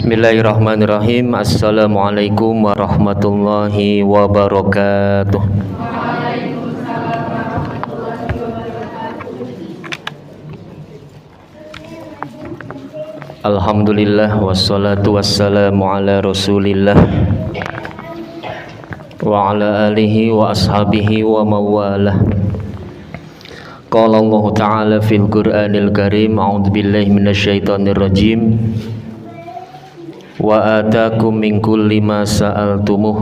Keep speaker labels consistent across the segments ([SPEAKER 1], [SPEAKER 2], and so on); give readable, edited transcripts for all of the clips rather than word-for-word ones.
[SPEAKER 1] Bismillahirrahmanirrahim. Assalamualaikum warahmatullahi wabarakatuh. Alhamdulillah wassalatu wassalamu ala Rasulillah wa ala alihi wa ashabihi wa mawalah. Qala Allah Ta'ala fil Qur'anil Karim, a'udzu billahi minasyaitonir rajim. Wa atakum min kulli ma sa'altumuh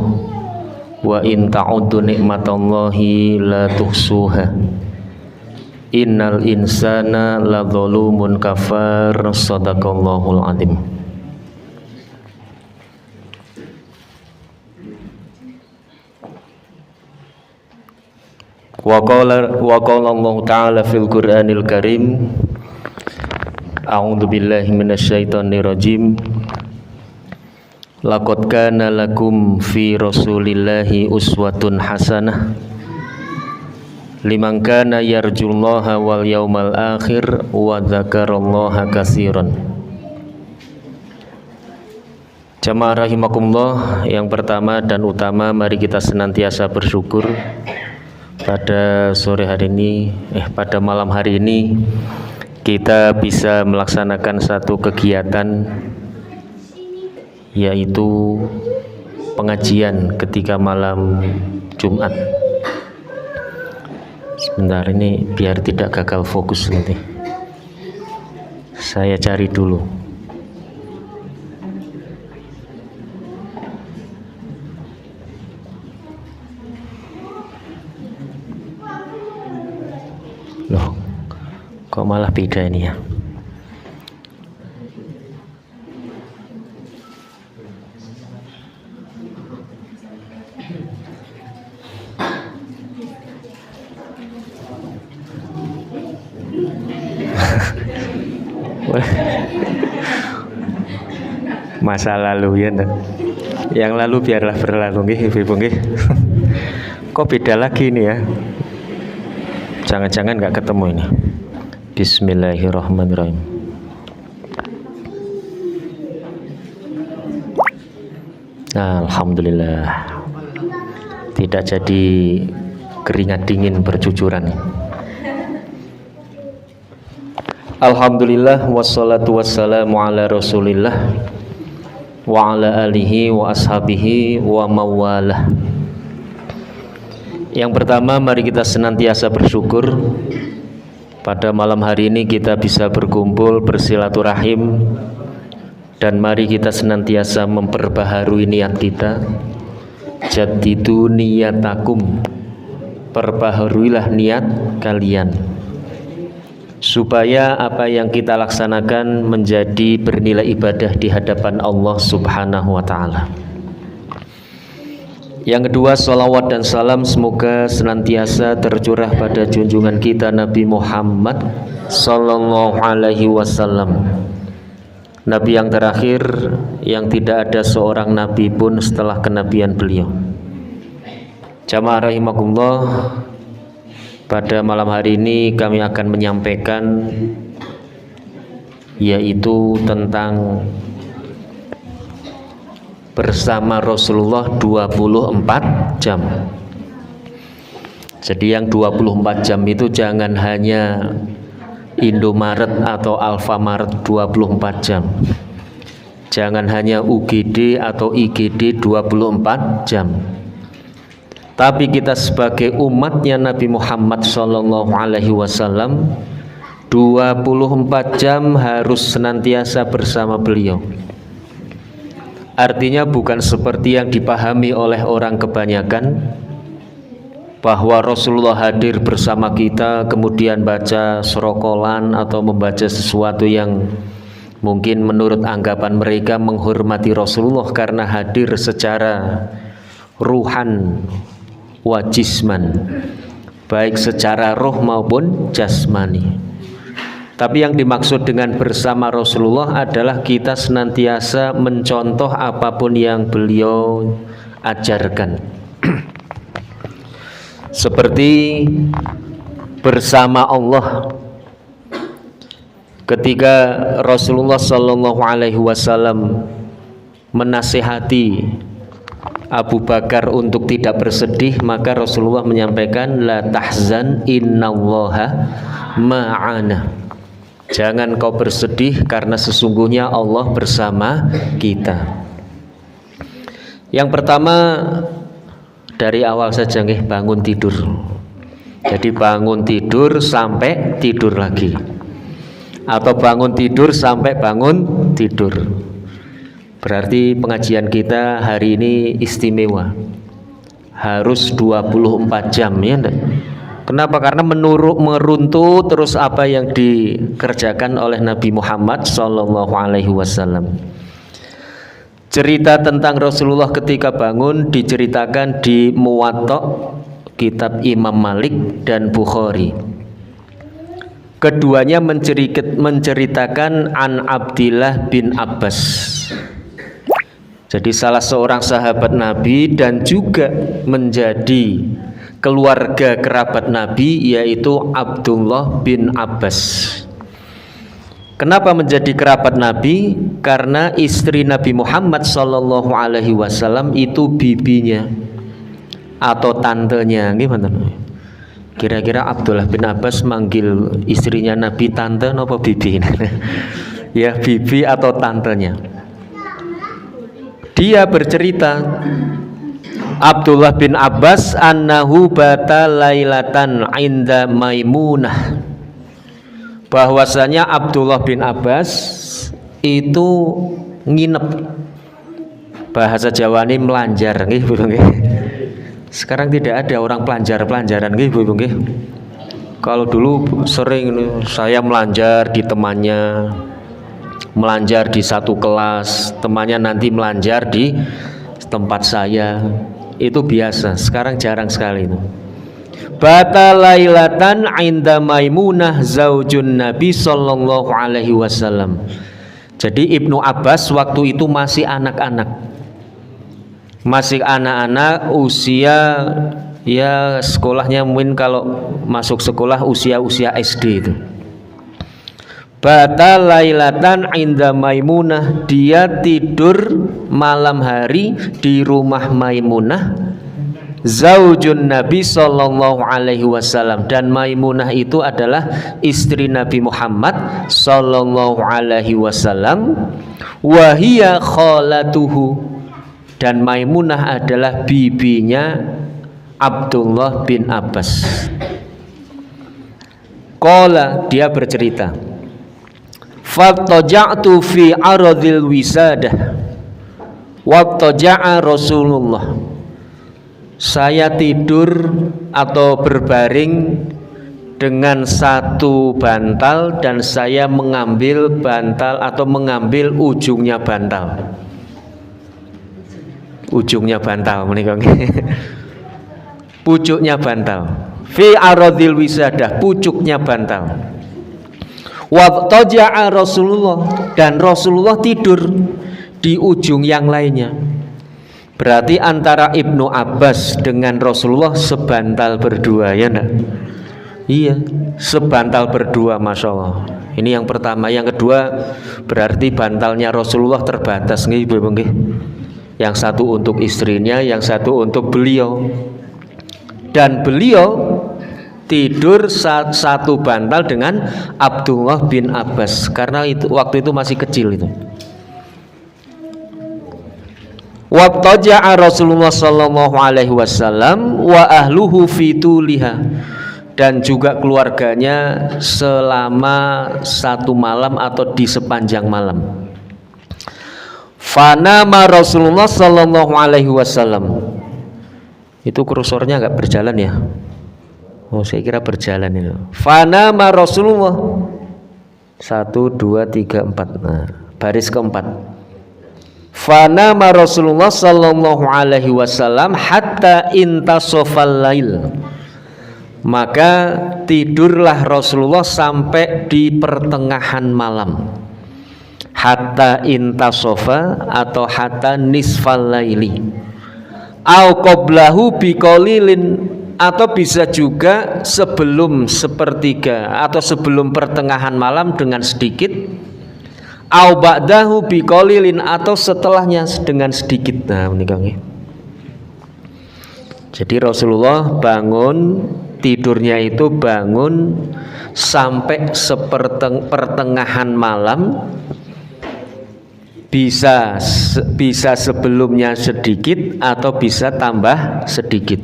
[SPEAKER 1] wa in ta'uddu ni'matallahi la tuhsuha innal insana ladzalumun kafar. Shadaqallahul azim. Wa qala Allah Ta'ala fil Qur'anil Karim, a'udzu billahi minasyaitonir rajim. Laqad kana lakum fi Rasulillahi uswatun hasanah liman kana yarjullaha wal yawmal akhir wa dzakarallaha katsiran. Jamaah rahimakumullah, yang pertama dan utama, mari kita senantiasa bersyukur pada sore hari ini, pada malam hari ini kita bisa melaksanakan satu kegiatan, yaitu pengajian ketika malam Jumat. Sebentar, ini biar tidak gagal fokus nanti, saya cari dulu. Loh, kok malah beda ini ya? Masa lalu ya, yang lalu biarlah berlalu nggih, Ibu nggih. Kok beda lagi ini ya? Jangan-jangan nggak ketemu ini. Bismillahirrahmanirrahim. Nah, alhamdulillah tidak jadi keringat dingin bercucuran. Alhamdulillah wassalatu wassalamu ala Rasulillah wa ala alihi wa ashabihi wa mawalah. Yang pertama, mari kita senantiasa bersyukur pada malam hari ini kita bisa berkumpul bersilaturahim, dan mari kita senantiasa memperbaharui niat kita. Jaddidu niyatakum, perbaharuilah niat kalian, supaya apa yang kita laksanakan menjadi bernilai ibadah di hadapan Allah Subhanahu wa Ta'ala. Yang kedua, salawat dan salam semoga senantiasa tercurah pada junjungan kita Nabi Muhammad sallallahu alaihi wasallam, Nabi yang terakhir, yang tidak ada seorang nabi pun setelah kenabian beliau. Jamaah rahimakumullah, pada malam hari ini kami akan menyampaikan, yaitu tentang bersama Rasulullah 24 jam. Jadi yang 24 jam itu jangan hanya Indomaret atau Alfamaret 24 jam, jangan hanya UGD atau IGD 24 jam, tapi kita sebagai umatnya Nabi Muhammad sallallahu alaihi wasallam 24 jam harus senantiasa bersama beliau. Artinya bukan seperti yang dipahami oleh orang kebanyakan, bahwa Rasulullah hadir bersama kita kemudian baca serokolan atau membaca sesuatu yang mungkin menurut anggapan mereka menghormati Rasulullah karena hadir secara ruhan wa jisman, baik secara roh maupun jasmani. Tapi yang dimaksud dengan bersama Rasulullah adalah kita senantiasa mencontoh apapun yang beliau ajarkan. Seperti bersama Allah, ketika Rasulullah Shallallahu Alaihi Wasallam menasihati Abu Bakar untuk tidak bersedih, maka Rasulullah menyampaikan la tahzan innallaha ma'ana. Jangan kau bersedih karena sesungguhnya Allah bersama kita. Yang pertama, dari awal saja nggih, bangun tidur. Jadi bangun tidur sampai tidur lagi, atau bangun tidur sampai bangun tidur. Berarti pengajian kita hari ini istimewa, harus 24 jam ya enggak? Kenapa? Karena meruntut terus apa yang dikerjakan oleh Nabi Muhammad SAW. Cerita tentang Rasulullah ketika bangun diceritakan di Muwatta, kitab Imam Malik dan Bukhari. Keduanya menceritakan an Abdillah bin Abbas. Jadi salah seorang sahabat Nabi dan juga menjadi keluarga kerabat Nabi, yaitu Abdullah bin Abbas. Kenapa menjadi kerabat Nabi? Karena istri Nabi Muhammad SAW itu bibinya atau tantenya. Gimana? Kira-kira Abdullah bin Abbas manggil istrinya Nabi tante apa bibi? Ya, bibi atau tantenya. Dia bercerita, Abdullah bin Abbas annahu bata lailatan inda Maimunah, bahwasanya Abdullah bin Abbas itu nginep, bahasa Jawa ini melanjar nggih Bu nggih. Sekarang tidak ada orang pelanjar-pelanjaran nggih Bu nggih. Kalau dulu sering saya melanjar di temannya, melanjar di satu kelas, temannya nanti melanjar di tempat saya, itu biasa. Sekarang jarang sekali itu. Bata lailatan inda Maimunah zaujun Nabi sallallahu alaihi wasallam. Jadi Ibnu Abbas waktu itu masih anak-anak, masih anak-anak, usia ya sekolahnya mungkin kalau masuk sekolah usia SD itu. Bata lailatan inda Maimunah, dia tidur malam hari di rumah Maimunah, zaujun Nabi sallallahu alaihi wasallam, dan Maimunah itu adalah istri Nabi Muhammad sallallahu alaihi wasallam, wa hiya khalatuhu, dan Maimunah adalah bibinya Abdullah bin Abbas. Qala, dia bercerita, fattaja'tu fi aradil wisadah wattaja'a Rasulullah. Saya tidur atau berbaring dengan satu bantal dan saya mengambil bantal atau mengambil ujungnya bantal. Ujungnya bantal menika nggih. Pucuknya bantal. Fi aradil wisadah, pucuknya bantal. Wattaja'a Rasulullah, dan Rasulullah tidur di ujung yang lainnya. Berarti antara Ibnu Abbas dengan Rasulullah sebantal berdua, ya enggak? Iya, sebantal berdua, Masya Allah. Ini yang pertama. Yang kedua, berarti bantalnya Rasulullah terbatas nggih, Ibu nggih. Yang satu untuk istrinya, yang satu untuk beliau. Dan beliau tidur satu bantal dengan Abdullah bin Abbas, karena itu waktu itu masih kecil itu. Wattaja'a Rasulullah sallallahu alaihi wasallam wa ahluhu fi tuliha, dan juga keluarganya selama satu malam atau di sepanjang malam. Fanama Rasulullah sallallahu alaihi wasallam. Itu kursornya enggak berjalan ya? Oh, saya kira berjalan itu. Fanama Rasulullah. 1 2 3 4. Nah, baris keempat. Fanama Rasulullah sallallahu alaihi wasallam hatta intasofal lail. Maka tidurlah Rasulullah sampai di pertengahan malam. Hatta intasofa atau hatta nisfal laili. Au qablahu biqalilin, atau bisa juga sebelum sepertiga atau sebelum pertengahan malam dengan sedikit. au ba'dahu biqalilin, atau setelahnya dengan sedikit. Nah menika nggih. Jadi Rasulullah bangun tidurnya itu bangun sampai pertengahan malam, bisa sebelumnya sedikit atau bisa tambah sedikit.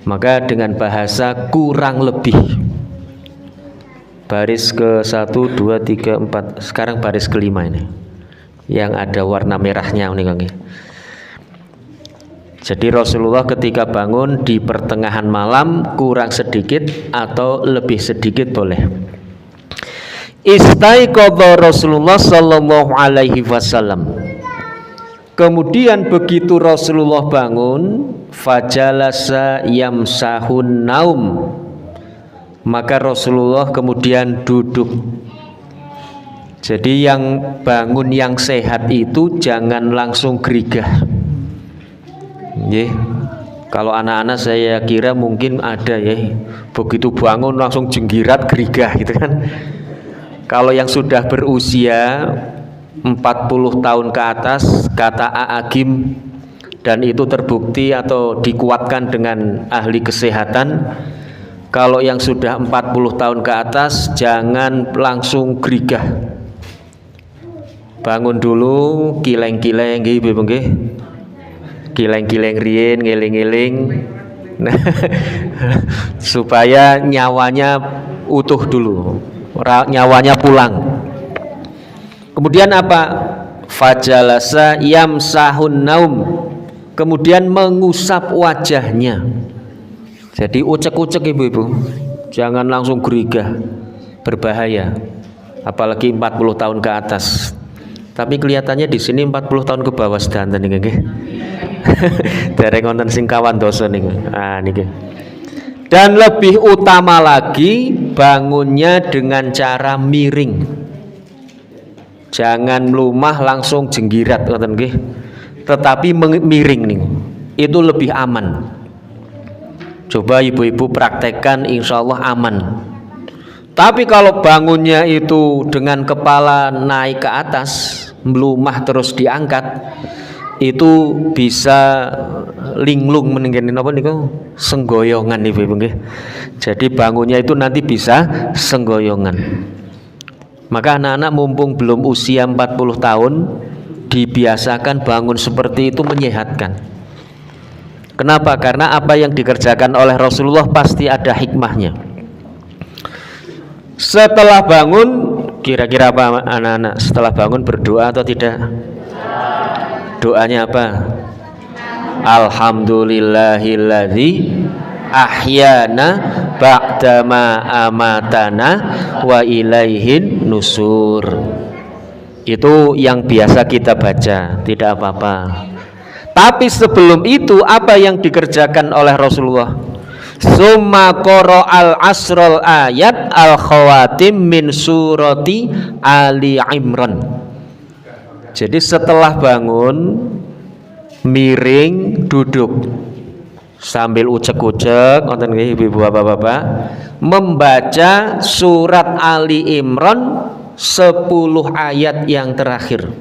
[SPEAKER 1] Maka dengan bahasa kurang lebih. Baris ke 1, 2, 3, 4. Sekarang baris kelima ini, yang ada warna merahnya ini. Jadi Rasulullah ketika bangun di pertengahan malam kurang sedikit atau lebih sedikit boleh. Istaiqadha Rasulullah sallallahu alaihi wasallam. Kemudian begitu Rasulullah bangun, fajalasa yamsahun naum, maka Rasulullah kemudian duduk. Jadi yang bangun yang sehat itu jangan langsung gerigah. Kalau anak-anak saya kira mungkin ada ya, begitu bangun langsung jenggirat gerigah gitu kan. Kalau yang sudah berusia 40 tahun ke atas, kata A'agim, dan itu terbukti atau dikuatkan dengan ahli kesehatan, kalau yang sudah 40 tahun ke atas jangan langsung gerigah. Bangun dulu, kileng-kileng nggih. Kileng-kileng riyen, ngeling-eling. Nah, supaya nyawanya utuh dulu, nyawanya pulang. Kemudian apa? Fajalasa yamsahun naum, kemudian mengusap wajahnya. Jadi ucek-ucek ibu-ibu, jangan langsung gerigah, berbahaya. Apalagi 40 tahun ke atas. Tapi kelihatannya di sini 40 tahun ke bawah sedanten nggih. Dereng wonten sing kawan dosa niku. Ah niki. Dan lebih utama lagi bangunnya dengan cara miring. Jangan melumah langsung jenggirat ngoten nggih. Tetapi miring niku. Itu lebih aman. Coba ibu-ibu praktekkan, insya Allah aman. Tapi kalau bangunnya itu dengan kepala naik ke atas, melumah terus diangkat, itu bisa linglung meninggalin apa niku senggoyongan ibu-ibu nggih. Jadi bangunnya itu nanti bisa senggoyongan. Maka anak-anak mumpung belum usia 40 tahun dibiasakan bangun seperti itu, menyehatkan. Kenapa? Karena apa yang dikerjakan oleh Rasulullah pasti ada hikmahnya. Setelah bangun, kira-kira apa anak-anak? Setelah bangun berdoa atau tidak? Doanya apa? Alhamdulillahilladzi ahyana ba'dama amatana wa ilaihin nusur. Itu yang biasa kita baca, tidak apa-apa. Tapi sebelum itu apa yang dikerjakan oleh Rasulullah? Summa qara'al asrul ayat al khawatim min surati Ali Imran. Jadi setelah bangun, miring, duduk sambil ucek-ucek, nonton nggih ibu-ibu bapak-bapak, membaca surat Ali Imran 10 ayat yang terakhir.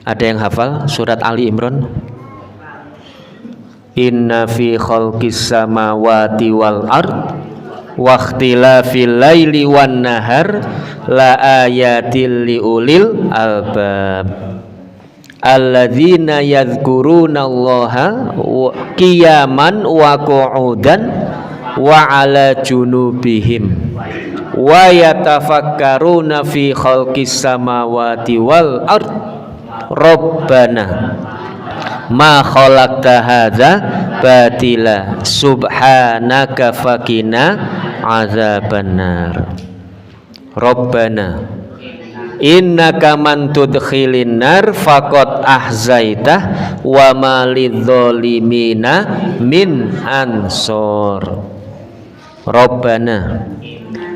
[SPEAKER 1] Ada yang hafal surat Ali Imran? Inna fi khalqis samawati wal ard wa ikhtilafil laili wan nahar la ayatil liulil albab alladzina yadhkurunallaha qiyaman wa qu'udan wa ala junubihim wa yatafakkaruna fi khalqis samawati wal ard rabbana ma khalaqta hadza batila subhanaka fakina azabannar. Rabbana innaka man tudkhilin nar faqad ahzaitah wa ma lidzalimina min ansor. Rabbana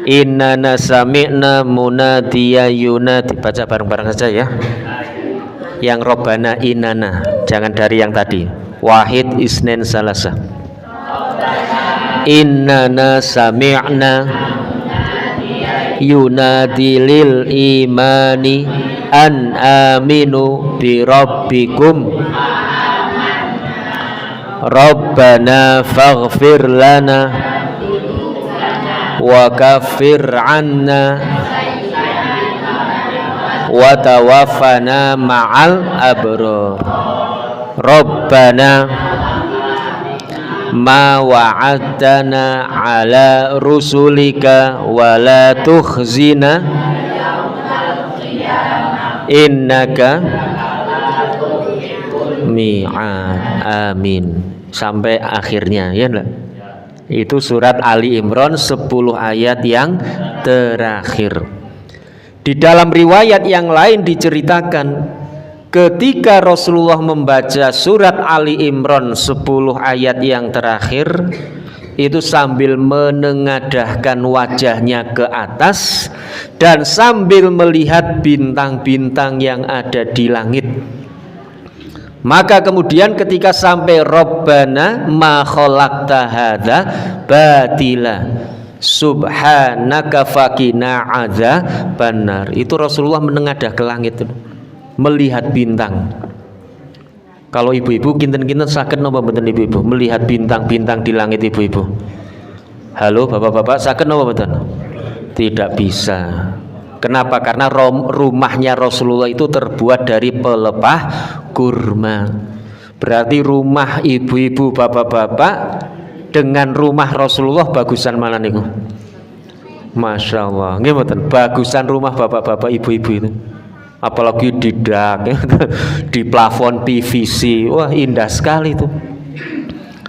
[SPEAKER 1] innana sami'na munadiya yunadi. Baca bareng-bareng saja ya. Yang Rabbana inana, jangan dari yang tadi. Wahid isnen salasa. Innana sami'na yunadi lil imani an aminu bi rabbikum Rabbana faghfir lana wa kaffir anna wa tawaffana ma'al abrar Rabbana ma wa'adtana ala rusulika wa la tukhzina innaka mi'ad. Amin sampai akhirnya, ya enggak? Itu surat Ali Imran 10 ayat yang terakhir. Di dalam riwayat yang lain diceritakan ketika Rasulullah membaca surat Ali Imran 10 ayat yang terakhir itu sambil menengadahkan wajahnya ke atas dan sambil melihat bintang-bintang yang ada di langit. Maka kemudian ketika sampai Rabbana ma khalaqta hadza batila subhanaka faqina adzabannar, itu Rasulullah menengadah ke langit melihat bintang. Kalau ibu-ibu kinten-kinten saged napa mboten ibu-ibu melihat bintang-bintang di langit ibu-ibu? Halo bapak-bapak, saged napa mboten? Tidak bisa. Kenapa? Karena rumahnya Rasulullah itu terbuat dari pelepah kurma. Berarti rumah ibu-ibu bapak-bapak dengan rumah Rasulullah bagusan mana niku? Masya Allah, nggih mboten? Bagusan rumah bapak-bapak ibu-ibu itu. Apalagi di dak, di plafon PVC, wah indah sekali itu.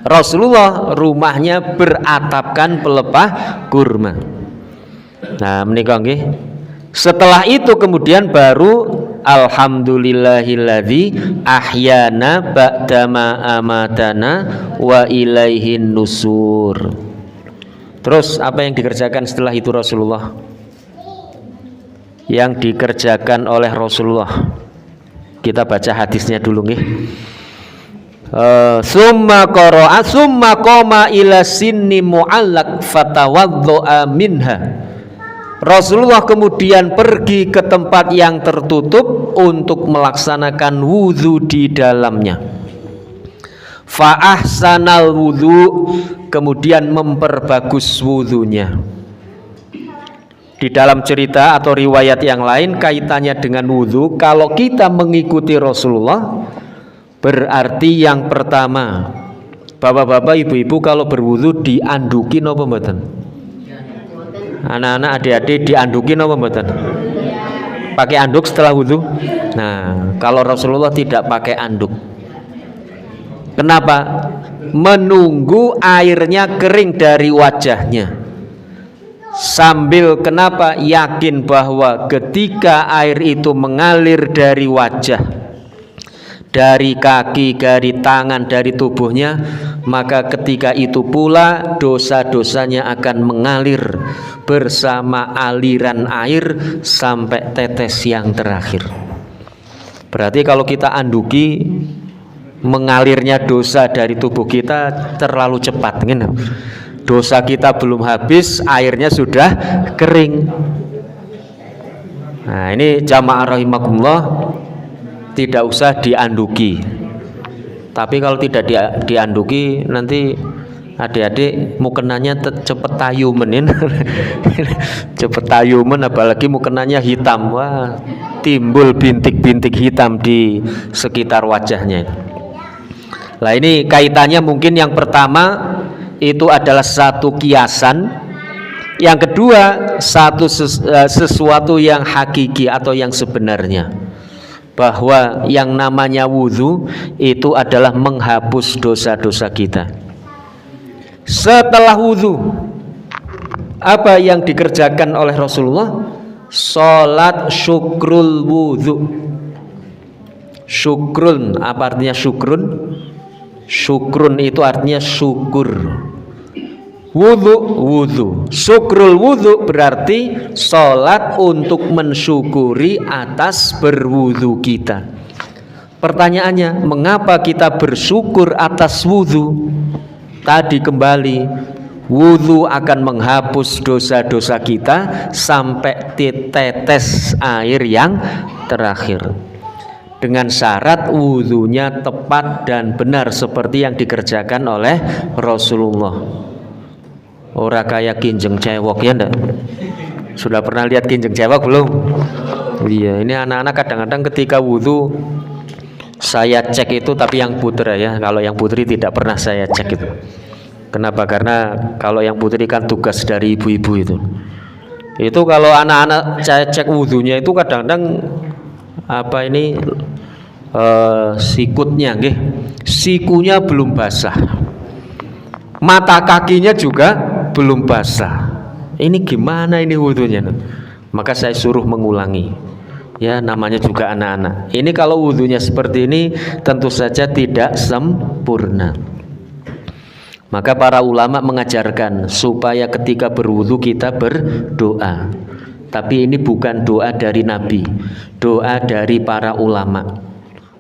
[SPEAKER 1] Rasulullah rumahnya beratapkan pelepah kurma. Nah menika nggih. Setelah itu kemudian baru alhamdulillahilladzi ahyana ba'dama amatana wa ilaihin nusur. Terus apa yang dikerjakan setelah itu Rasulullah? Yang dikerjakan oleh Rasulullah, kita baca hadisnya dulu nggih. Summa qara'a summa qama ila sinni mu'allaq fatawaddo'a minha. Rasulullah kemudian pergi ke tempat yang tertutup untuk melaksanakan wudhu di dalamnya. Fa ahsanal wudhu, kemudian memperbagus wudhunya. Di dalam cerita atau riwayat yang lain kaitannya dengan wudhu, kalau kita mengikuti Rasulullah berarti yang pertama, bapak-bapak ibu-ibu kalau berwudhu dianduki napa mboten? Anak-anak adik-adik dianduki napa mboten? Pakai anduk setelah wudhu? Nah, kalau Rasulullah tidak pakai anduk. Kenapa? Menunggu airnya kering dari wajahnya. Sambil kenapa? Yakin bahwa ketika air itu mengalir dari wajah, dari kaki, dari tangan, dari tubuhnya, maka ketika itu pula dosa-dosanya akan mengalir bersama aliran air sampai tetes yang terakhir. Berarti kalau kita anduki, mengalirnya dosa dari tubuh kita terlalu cepat, gitu. Dosa kita belum habis, airnya sudah kering. Nah ini jamaah rahimakumullah, tidak usah dianduki. Tapi kalau tidak dianduki, nanti adik-adik mukenanya cepet tayumen. Cepet tayumen, apalagi mukenanya hitam. Wah, timbul bintik-bintik hitam di sekitar wajahnya. Nah ini kaitannya mungkin yang pertama itu adalah satu kiasan, yang kedua sesuatu yang hakiki atau yang sebenarnya, bahwa yang namanya wudhu itu adalah menghapus dosa-dosa kita. Setelah wudhu, apa yang dikerjakan oleh Rasulullah? Sholat syukrul wudhu. Syukrun, apa artinya syukrun? Syukrun itu artinya syukur. Wudhu, syukrul wudhu berarti sholat untuk mensyukuri atas berwudhu kita. Pertanyaannya, mengapa kita bersyukur atas wudhu? Tadi kembali, Wudu akan menghapus dosa-dosa kita sampai tetes air yang terakhir, dengan syarat wudunya tepat dan benar seperti yang dikerjakan oleh Rasulullah. Ora kayak kinjeng cewek ya ndak? Sudah pernah lihat kinjeng cewek belum? Iya, ini anak-anak kadang-kadang ketika wudu saya cek itu, tapi yang putra ya. Kalau yang putri tidak pernah saya cek itu. Kenapa? Karena kalau yang putri kan tugas dari ibu-ibu itu. Itu kalau anak-anak saya cek wudunya itu kadang-kadang sikutnya nggih. Sikunya belum basah. Mata kakinya juga belum basah. Ini gimana ini wudunya? Maka saya suruh mengulangi. Ya, namanya juga anak-anak. Ini kalau wudunya seperti ini tentu saja tidak sempurna. Maka para ulama mengajarkan supaya ketika berwudu kita berdoa. Tapi ini bukan doa dari Nabi, doa dari para ulama.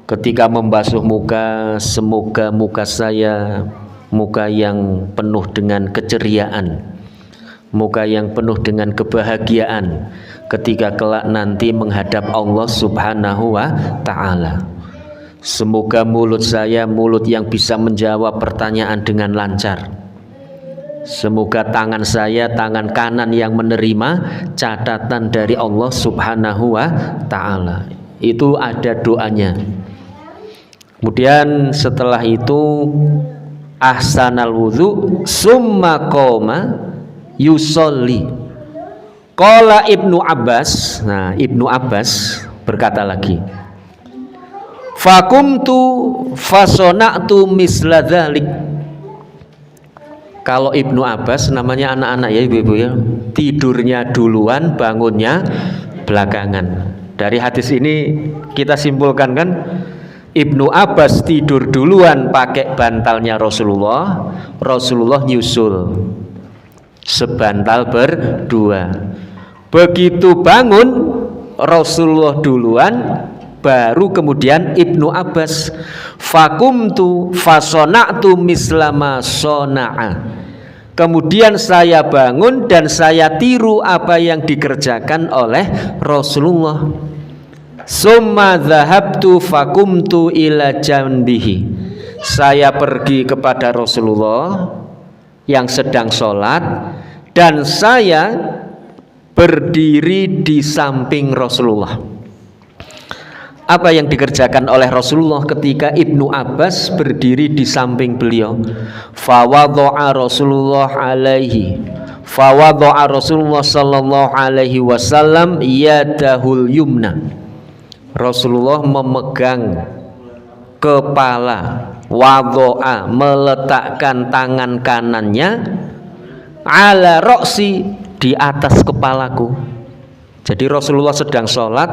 [SPEAKER 1] Ketika membasuh muka, semoga muka saya muka yang penuh dengan keceriaan, muka yang penuh dengan kebahagiaan ketika kelak nanti menghadap Allah Subhanahu wa ta'ala. Semoga mulut saya mulut yang bisa menjawab pertanyaan dengan lancar. Semoga tangan saya tangan kanan yang menerima catatan dari Allah Subhanahu wa ta'ala. Itu ada doanya. Kemudian setelah itu ahsanal wudu summa qoma yusolli. Qala Ibnu Abbas. Nah, Ibnu Abbas berkata lagi, fakumtu fasona'tu misla dzalik. Kalau Ibnu Abbas namanya anak-anak ya ibu-ibu ya, tidurnya duluan bangunnya belakangan. Dari hadis ini kita simpulkan kan, Ibnu Abbas tidur duluan pakai bantalnya Rasulullah, Rasulullah nyusul sebantal berdua. Begitu bangun Rasulullah duluan, baru kemudian Ibnu Abbas. Fakumtu fasona'tu mislama sona'a. Kemudian saya bangun dan saya tiru apa yang dikerjakan oleh Rasulullah. Summa dhahabtu fakumtu ila janbihi. Saya pergi kepada Rasulullah yang sedang sholat dan saya berdiri di samping Rasulullah. Apa yang dikerjakan oleh Rasulullah ketika Ibnu Abbas berdiri di samping beliau? Fawadha'a Rasulullah sallallahu alaihi wasallam yadahul yumna. Rasulullah memegang kepala, wadha'a meletakkan tangan kanannya, ala roksi di atas kepalaku. Jadi Rasulullah sedang sholat,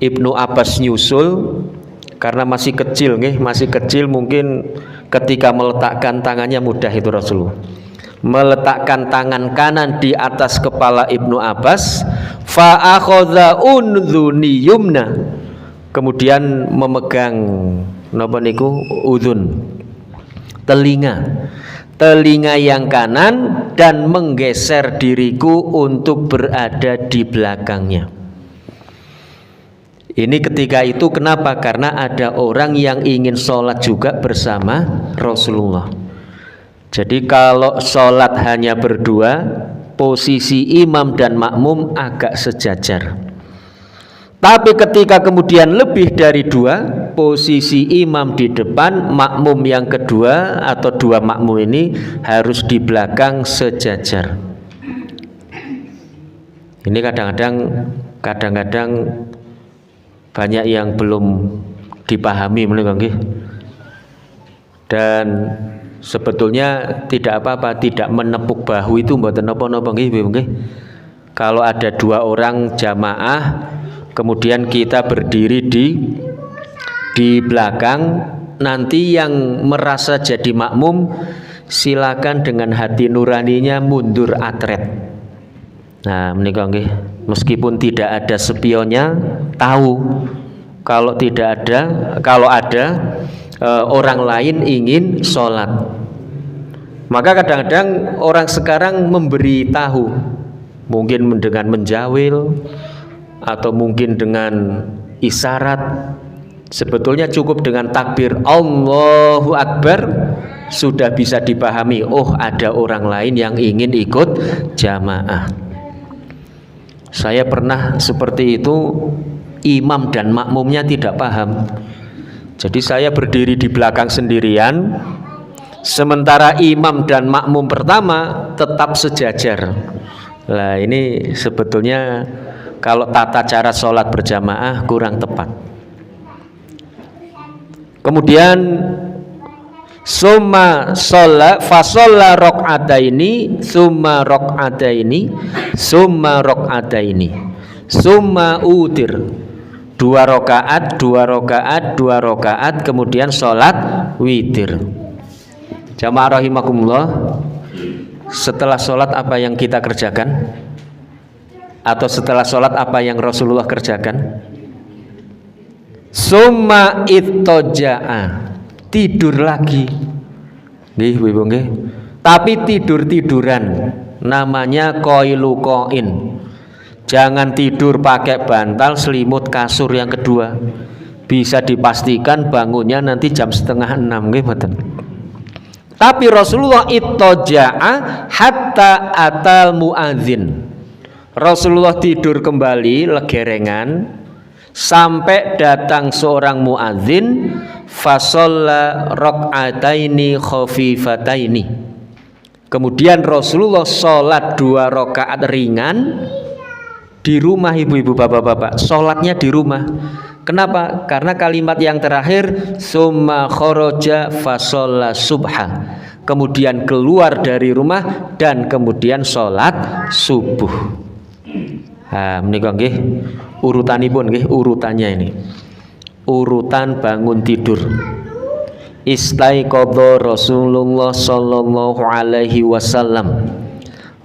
[SPEAKER 1] Ibnu Abbas nyusul karena masih kecil nih, masih kecil mungkin ketika meletakkan tangannya mudah itu Rasulullah. Meletakkan tangan kanan di atas kepala Ibnu Abbas, fa akhadha undzuni yumna. Kemudian memegang napa niku udhun, telinga yang kanan dan menggeser diriku untuk berada di belakangnya. Ini ketika itu kenapa? Karena ada orang yang ingin sholat juga bersama Rasulullah. Jadi kalau sholat hanya berdua, posisi imam dan makmum agak sejajar. Tapi ketika kemudian lebih dari dua, posisi imam di depan, makmum yang kedua atau dua makmum ini harus di belakang sejajar. Ini kadang-kadang banyak yang belum dipahami nggih. Dan sebetulnya tidak apa-apa, tidak menepuk bahu itu mboten napa-napa nggih. Kalau ada dua orang jamaah kemudian kita berdiri di belakang, nanti yang merasa jadi makmum silakan dengan hati nuraninya mundur atret. Nah, menika nggih, meskipun tidak ada spionnya, tahu kalau ada orang lain ingin sholat. Maka kadang-kadang orang sekarang memberi tahu, mungkin dengan menjawil atau mungkin dengan isyarat. Sebetulnya cukup dengan takbir Allahu Akbar sudah bisa dipahami, oh ada orang lain yang ingin ikut jamaah. Saya pernah seperti itu, imam dan makmumnya tidak paham. Jadi saya berdiri di belakang sendirian, sementara imam dan makmum pertama tetap sejajar. Nah ini sebetulnya kalau tata cara sholat berjamaah kurang tepat. Kemudian summa sholla fasolla rok'ataini summa rok'ataini summa rok'ataini summa utir, 2 rakaat 2 rakaat 2 rakaat, kemudian sholat witir. Jamaah rahimakumullah, setelah sholat apa yang kita kerjakan? Atau setelah sholat apa yang Rasulullah kerjakan? Summa ittoja'a, tidur lagi. Nggih, Ibu nggih. Tapi tidur-tiduran, namanya qailu qain. Jangan tidur pakai bantal, selimut, kasur yang kedua. Bisa dipastikan bangunnya nanti jam 5:30 nggih mboten. Tapi Rasulullah ittoja'a hatta atal muadzin. Rasulullah tidur kembali legerengan sampai datang seorang muadzin, fasalla rok'ataini khafifataini. Kemudian Rasulullah sholat 2 rakaat ringan di rumah, ibu-ibu, bapak-bapak. Sholatnya di rumah. Kenapa? Karena kalimat yang terakhir summa kharaja fasalla subha. Kemudian keluar dari rumah dan kemudian sholat subuh. Menika nggih urutanipun nggih, urutannya ini. Urutan bangun tidur. Istaiqadha Rasulullah sallallahu alaihi wasallam.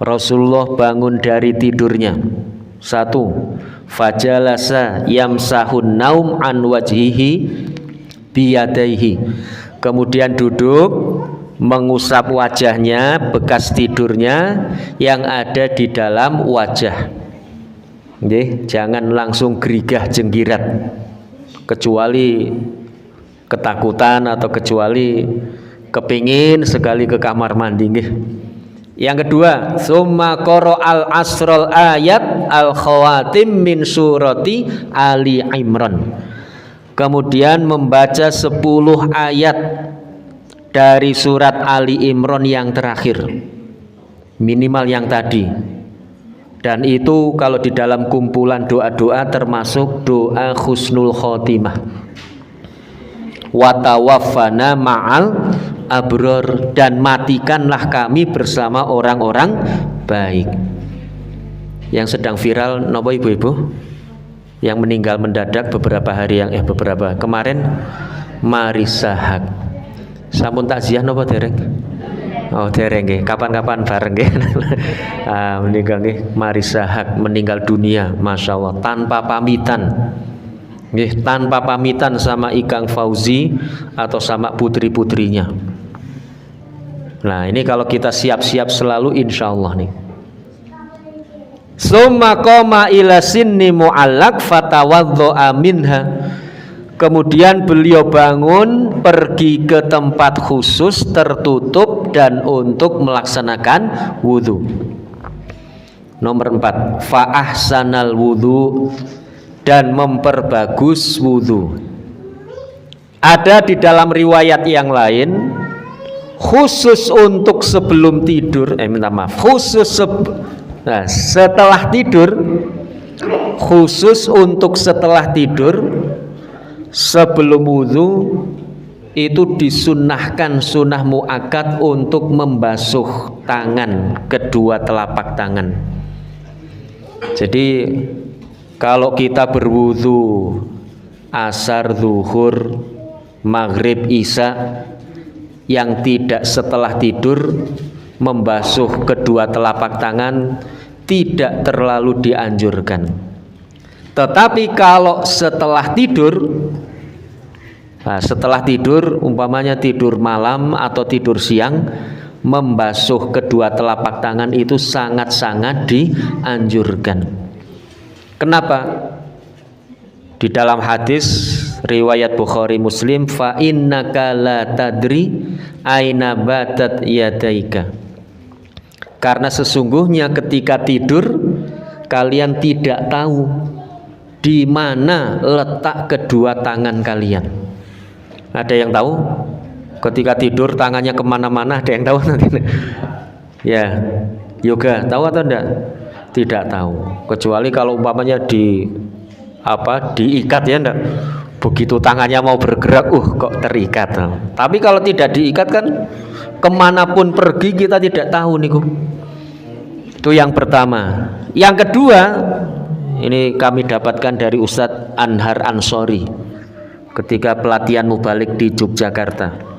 [SPEAKER 1] Rasulullah bangun dari tidurnya. 1. Fajalasa yamsahun naum an wajhihi biyadaihi. Kemudian duduk mengusap wajahnya, bekas tidurnya yang ada di dalam wajah. Nggih, jangan langsung gerigah jenggirat, kecuali ketakutan atau kecuali kepingin sekali ke kamar mandi nggih. Yang kedua, summa qara al asrul ayat al khawatim min surati Ali Imran. Kemudian membaca 10 ayat dari surat Ali Imran yang terakhir, minimal yang tadi. Dan itu kalau di dalam kumpulan doa-doa termasuk doa husnul khotimah. Wa tawaffana ma'al abror, dan matikanlah kami bersama orang-orang baik. Yang sedang viral napa ibu-ibu? Yang meninggal mendadak beberapa hari yang beberapa kemarin, Marissa Haque. Sampun takziah napa dereng? Oh dereng nggih, kapan-kapan bareng nggih. Meninggal nggih, Marissa Haque meninggal dunia, Masya Allah, tanpa pamitan. Nggih, tanpa pamitan sama Ikang Fauzi atau sama putri-putrinya. Nah ini kalau kita siap-siap selalu insya Allah nih. Summa qoma ila sinni mu'allaq fatawaddo'a minha. Kemudian beliau bangun pergi ke tempat khusus tertutup dan untuk melaksanakan wudhu. Nomor 4, fa'ahsanal wudhu, dan memperbagus wudhu. Ada di dalam riwayat yang lain khusus untuk sebelum tidur, setelah tidur, khusus untuk setelah tidur. Sebelum wudhu itu disunnahkan sunnah muakkad untuk membasuh tangan, kedua telapak tangan. Jadi kalau kita berwudhu asar, zuhur, maghrib, isya, yang tidak setelah tidur, membasuh kedua telapak tangan tidak terlalu dianjurkan. Tetapi kalau setelah tidur, setelah tidur umpamanya tidur malam atau tidur siang, membasuh kedua telapak tangan itu sangat-sangat dianjurkan. Kenapa? Di dalam hadis riwayat Bukhari Muslim, fa innaka la tadri aina batat yadaika. Karena sesungguhnya ketika tidur kalian tidak tahu di mana letak kedua tangan kalian. Ada yang tahu? Ketika tidur tangannya kemana-mana, ada yang tahu nanti? Ya, yoga tahu atau enggak? Tidak tahu. Kecuali kalau umpamanya diikat ya enggak? Begitu tangannya mau bergerak, kok terikat. Tapi kalau tidak diikat kan kemanapun pergi kita tidak tahu niku. Itu yang pertama. Yang kedua, ini kami dapatkan dari Ustadz Anhar Ansori ketika pelatihan mubalik di Yogyakarta.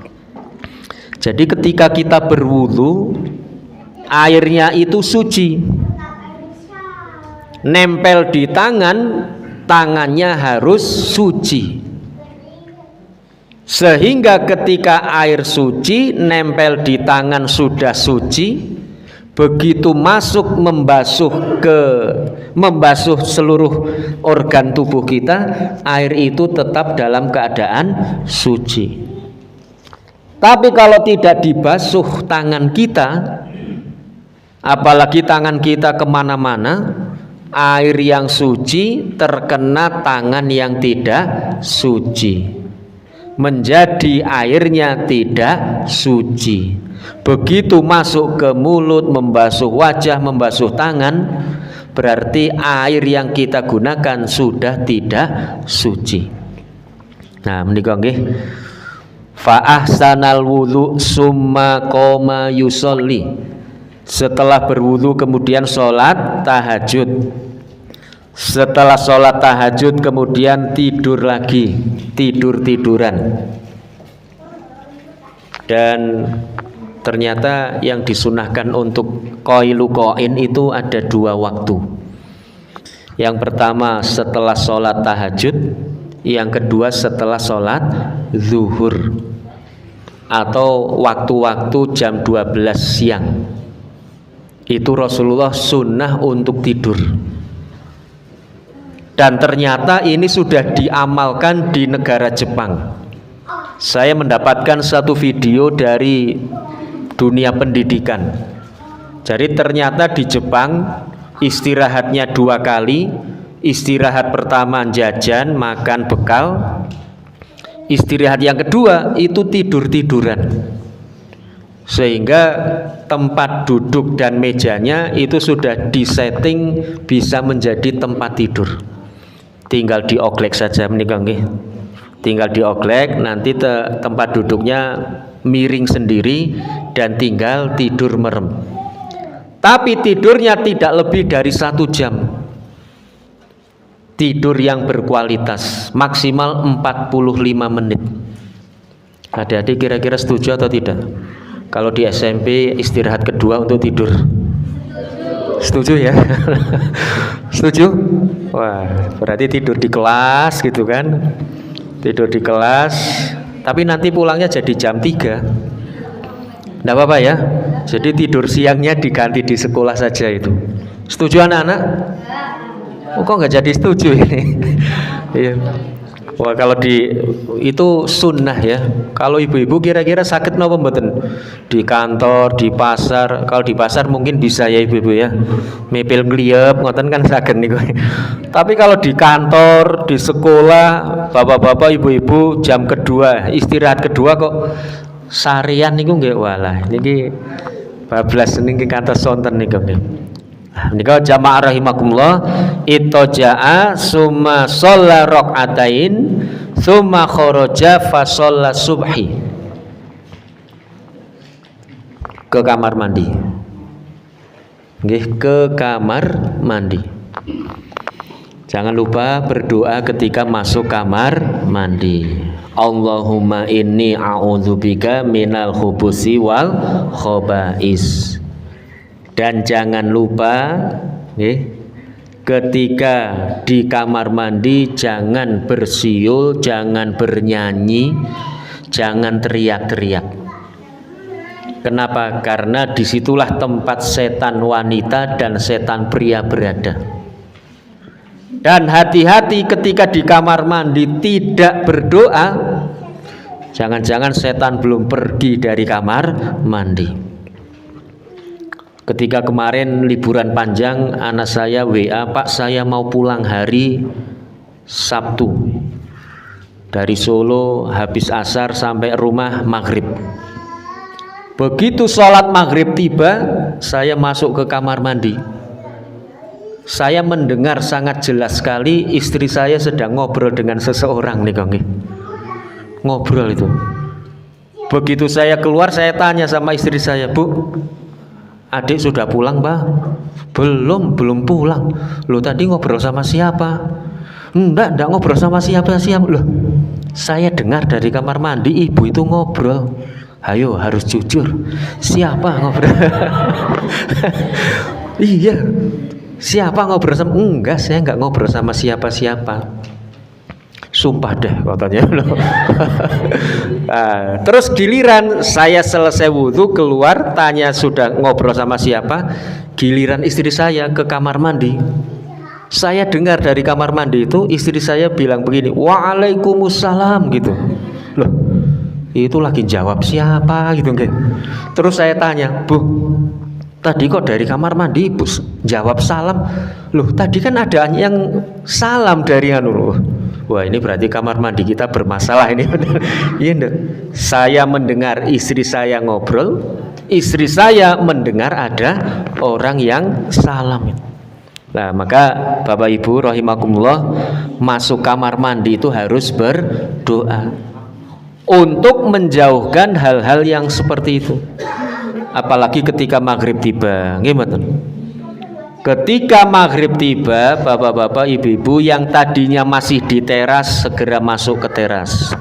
[SPEAKER 1] Jadi ketika kita berwudu, airnya itu suci, nempel di tangan, tangannya harus suci. Sehingga ketika air suci nempel di tangan sudah suci, begitu masuk membasuh seluruh organ tubuh kita, air itu tetap dalam keadaan suci. Tapi kalau tidak dibasuh tangan kita, apalagi tangan kita kemana-mana, air yang suci terkena tangan yang tidak suci, menjadi airnya tidak suci. Begitu masuk ke mulut, membasuh wajah, membasuh tangan, berarti air yang kita gunakan sudah tidak suci. Nah, menika nggih. Fa ahsanal wudu summa qoma yusolli. Setelah berwudu kemudian sholat tahajud. Setelah sholat tahajud kemudian tidur lagi, tiduran. Dan ternyata yang disunahkan untuk qailu qain itu ada 2 waktu. Yang pertama setelah sholat tahajud, yang kedua setelah sholat zuhur atau waktu-waktu jam 12 siang. Itu Rasulullah sunnah untuk tidur. Dan ternyata ini sudah diamalkan di negara Jepang. Saya mendapatkan satu video dari dunia pendidikan. Jadi ternyata di Jepang istirahatnya 2 kali. Istirahat pertama jajan, makan bekal. Istirahat yang kedua itu tidur-tiduran. Sehingga tempat duduk dan mejanya itu sudah disetting bisa menjadi tempat tidur. Tinggal dioglek saja menika nggih. Tinggal dioglek, nanti tempat duduknya miring sendiri dan tinggal tidur merem. Tapi tidurnya tidak lebih dari 1 jam. Tidur yang berkualitas, maksimal 45 menit. Adik-adik kira-kira setuju atau tidak? Kalau di SMP istirahat kedua untuk tidur, setuju ya? Setuju? Wah, berarti tidur di kelas gitu kan? Tidur di kelas, tapi nanti pulangnya jadi jam 3. Nggak apa-apa ya? Jadi tidur siangnya diganti di sekolah saja itu. Setuju anak-anak? Oh, kok nggak jadi setuju ini? Iya. Wah, kalau itu sunnah ya. Kalau ibu-ibu kira-kira sakit napa mboten? Di kantor, di pasar. Kalau di pasar mungkin bisa ya ibu-ibu ya. Mepil gliyep ngoten kan saged niku. Tapi kalau di kantor, di sekolah, bapak-bapak, ibu-ibu jam kedua, istirahat kedua kok sarian niku nggih walah. Niki bablas niki kantos sonten niku nggih. Nika jamaah rahimakumullah, itoja'a summa sholla rok'atain summa khoroja fa sholla subhi. Ke kamar mandi. Nggih, ke kamar mandi. Jangan lupa berdoa ketika masuk kamar mandi. Allahumma inni a'udzubika minal khubusi wal khobais. Dan jangan lupa ketika di kamar mandi jangan bersiul, jangan bernyanyi, jangan teriak-teriak. Kenapa? Karena disitulah tempat setan wanita dan setan pria berada. Dan hati-hati ketika di kamar mandi tidak berdoa, jangan-jangan setan belum pergi dari kamar mandi. Ketika kemarin liburan panjang, anak saya WA, Pak saya mau pulang hari Sabtu dari Solo, habis asar sampai rumah maghrib. Begitu sholat maghrib tiba, saya masuk ke kamar mandi. Saya mendengar sangat jelas sekali istri saya sedang ngobrol dengan seseorang nih Kang. Ngobrol itu. Begitu saya keluar, saya tanya sama istri saya, Bu, adik sudah pulang Pak? Belum pulang. Loh tadi ngobrol sama siapa? Enggak ngobrol sama siapa. Loh, saya dengar dari kamar mandi ibu itu ngobrol. Ayo harus jujur, siapa ngobrol? Iya, siapa ngobrol sama? Enggak, saya enggak ngobrol sama siapa-siapa. Sumpah deh katanya. Nah, terus giliran saya selesai wudhu keluar, tanya sudah ngobrol sama siapa. Giliran istri saya ke kamar mandi, saya dengar dari kamar mandi itu istri saya bilang begini, Waalaikumsalam gitu. Loh, itu lagi jawab siapa gitu kan. Terus saya tanya, Bu, tadi kok dari kamar mandi Ibu jawab salam? Loh tadi kan ada yang salam dari anu. Wah ini berarti kamar mandi kita bermasalah ini. Iya enggak? Saya mendengar istri saya ngobrol, istri saya mendengar ada orang yang salam. Nah maka Bapak Ibu rahimakumullah, masuk kamar mandi itu harus berdoa untuk menjauhkan hal-hal yang seperti itu. Apalagi ketika maghrib tiba. Gimana? Ketika maghrib tiba, bapak-bapak, ibu-ibu yang tadinya masih di teras segera masuk ke teras.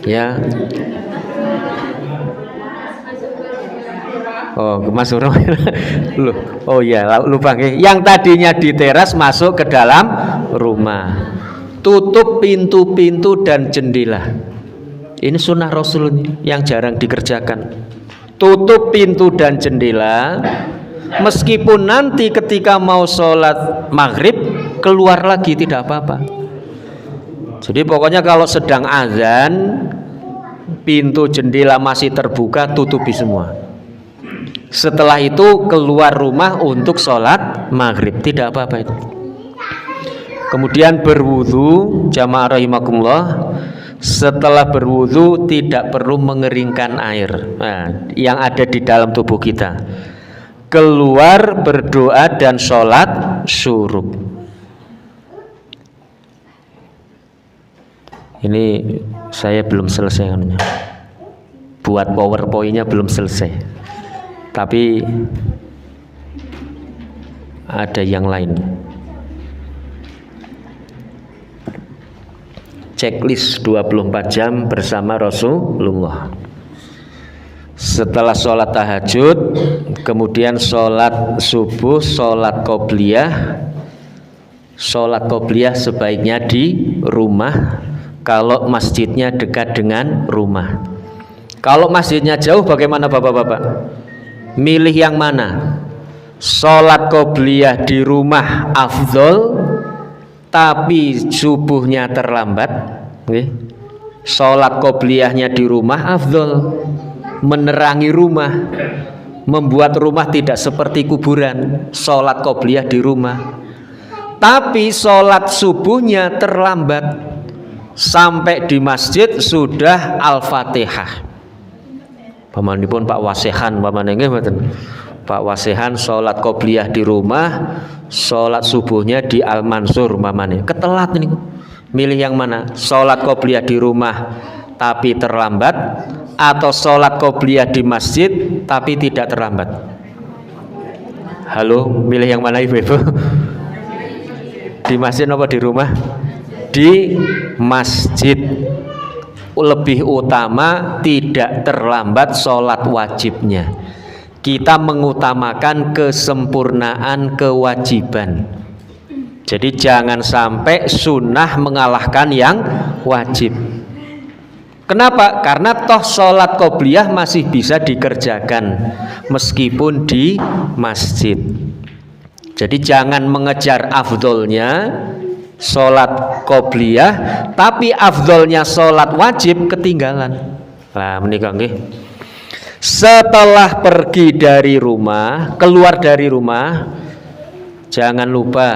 [SPEAKER 1] Ya. Oh, masuk rumah. Loh, oh ya, lupa. Yang tadinya di teras masuk ke dalam rumah. Tutup pintu-pintu dan jendela. Ini sunnah Rasul yang jarang dikerjakan. Tutup pintu dan jendela. Meskipun nanti ketika mau sholat maghrib keluar lagi tidak apa-apa. Jadi pokoknya kalau sedang azan, pintu jendela masih terbuka, tutupi semua. Setelah itu keluar rumah untuk sholat maghrib, tidak apa-apa itu. Kemudian berwudu, jamaah rahimakumullah. Setelah berwudu tidak perlu mengeringkan air yang ada di dalam tubuh kita. Keluar berdoa dan sholat syuruk. Ini saya belum selesai anunya. Buat PowerPoint-nya belum selesai. Tapi ada yang lain. Checklist 24 jam bersama Rasulullah. Setelah sholat tahajud, kemudian sholat subuh, sholat qobliyah. Sholat qobliyah sebaiknya di rumah kalau masjidnya dekat dengan rumah. Kalau masjidnya jauh bagaimana bapak-bapak? Milih yang mana? Sholat qobliyah di rumah afdol, tapi subuhnya terlambat. Sholat qobliyahnya di rumah afdol, menerangi rumah, membuat rumah tidak seperti kuburan. Sholat qobliyah di rumah. Tapi sholat subuhnya terlambat, sampai di masjid sudah Al-Fatihah. Pamanipun Pak Wasehan, Pak Wasehan sholat qobliyah di rumah, sholat subuhnya di Al-Mansur, ketelat ini. Milih yang mana? Sholat qobliyah di rumah tapi terlambat, atau sholat qobliyah di masjid tapi tidak terlambat? Halo, milih yang mana ibu-ibu? Di masjid apa di rumah? Di masjid. Lebih utama tidak terlambat sholat wajibnya. Kita mengutamakan kesempurnaan kewajiban. Jadi jangan sampai sunnah mengalahkan yang wajib. Kenapa? Karena toh sholat qobliyah masih bisa dikerjakan meskipun di masjid. Jadi jangan mengejar afdolnya sholat qobliyah, tapi afdolnya sholat wajib ketinggalan. Nah, menikah nggih. Setelah pergi dari rumah, keluar dari rumah, jangan lupa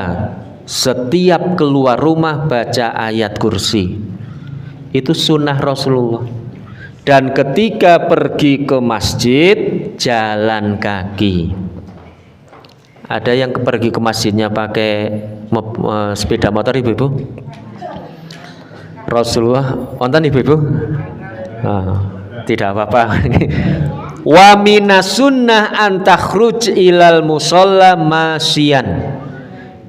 [SPEAKER 1] setiap keluar rumah baca ayat kursi. Itu sunnah Rasulullah. Dan ketika pergi ke masjid jalan kaki. Ada yang pergi ke masjidnya pakai sepeda motor ibu-ibu? Rasulullah wonten ibu-ibu? Tidak apa-apa. Wa minas sunnah an takhruj ilal musalla masyian.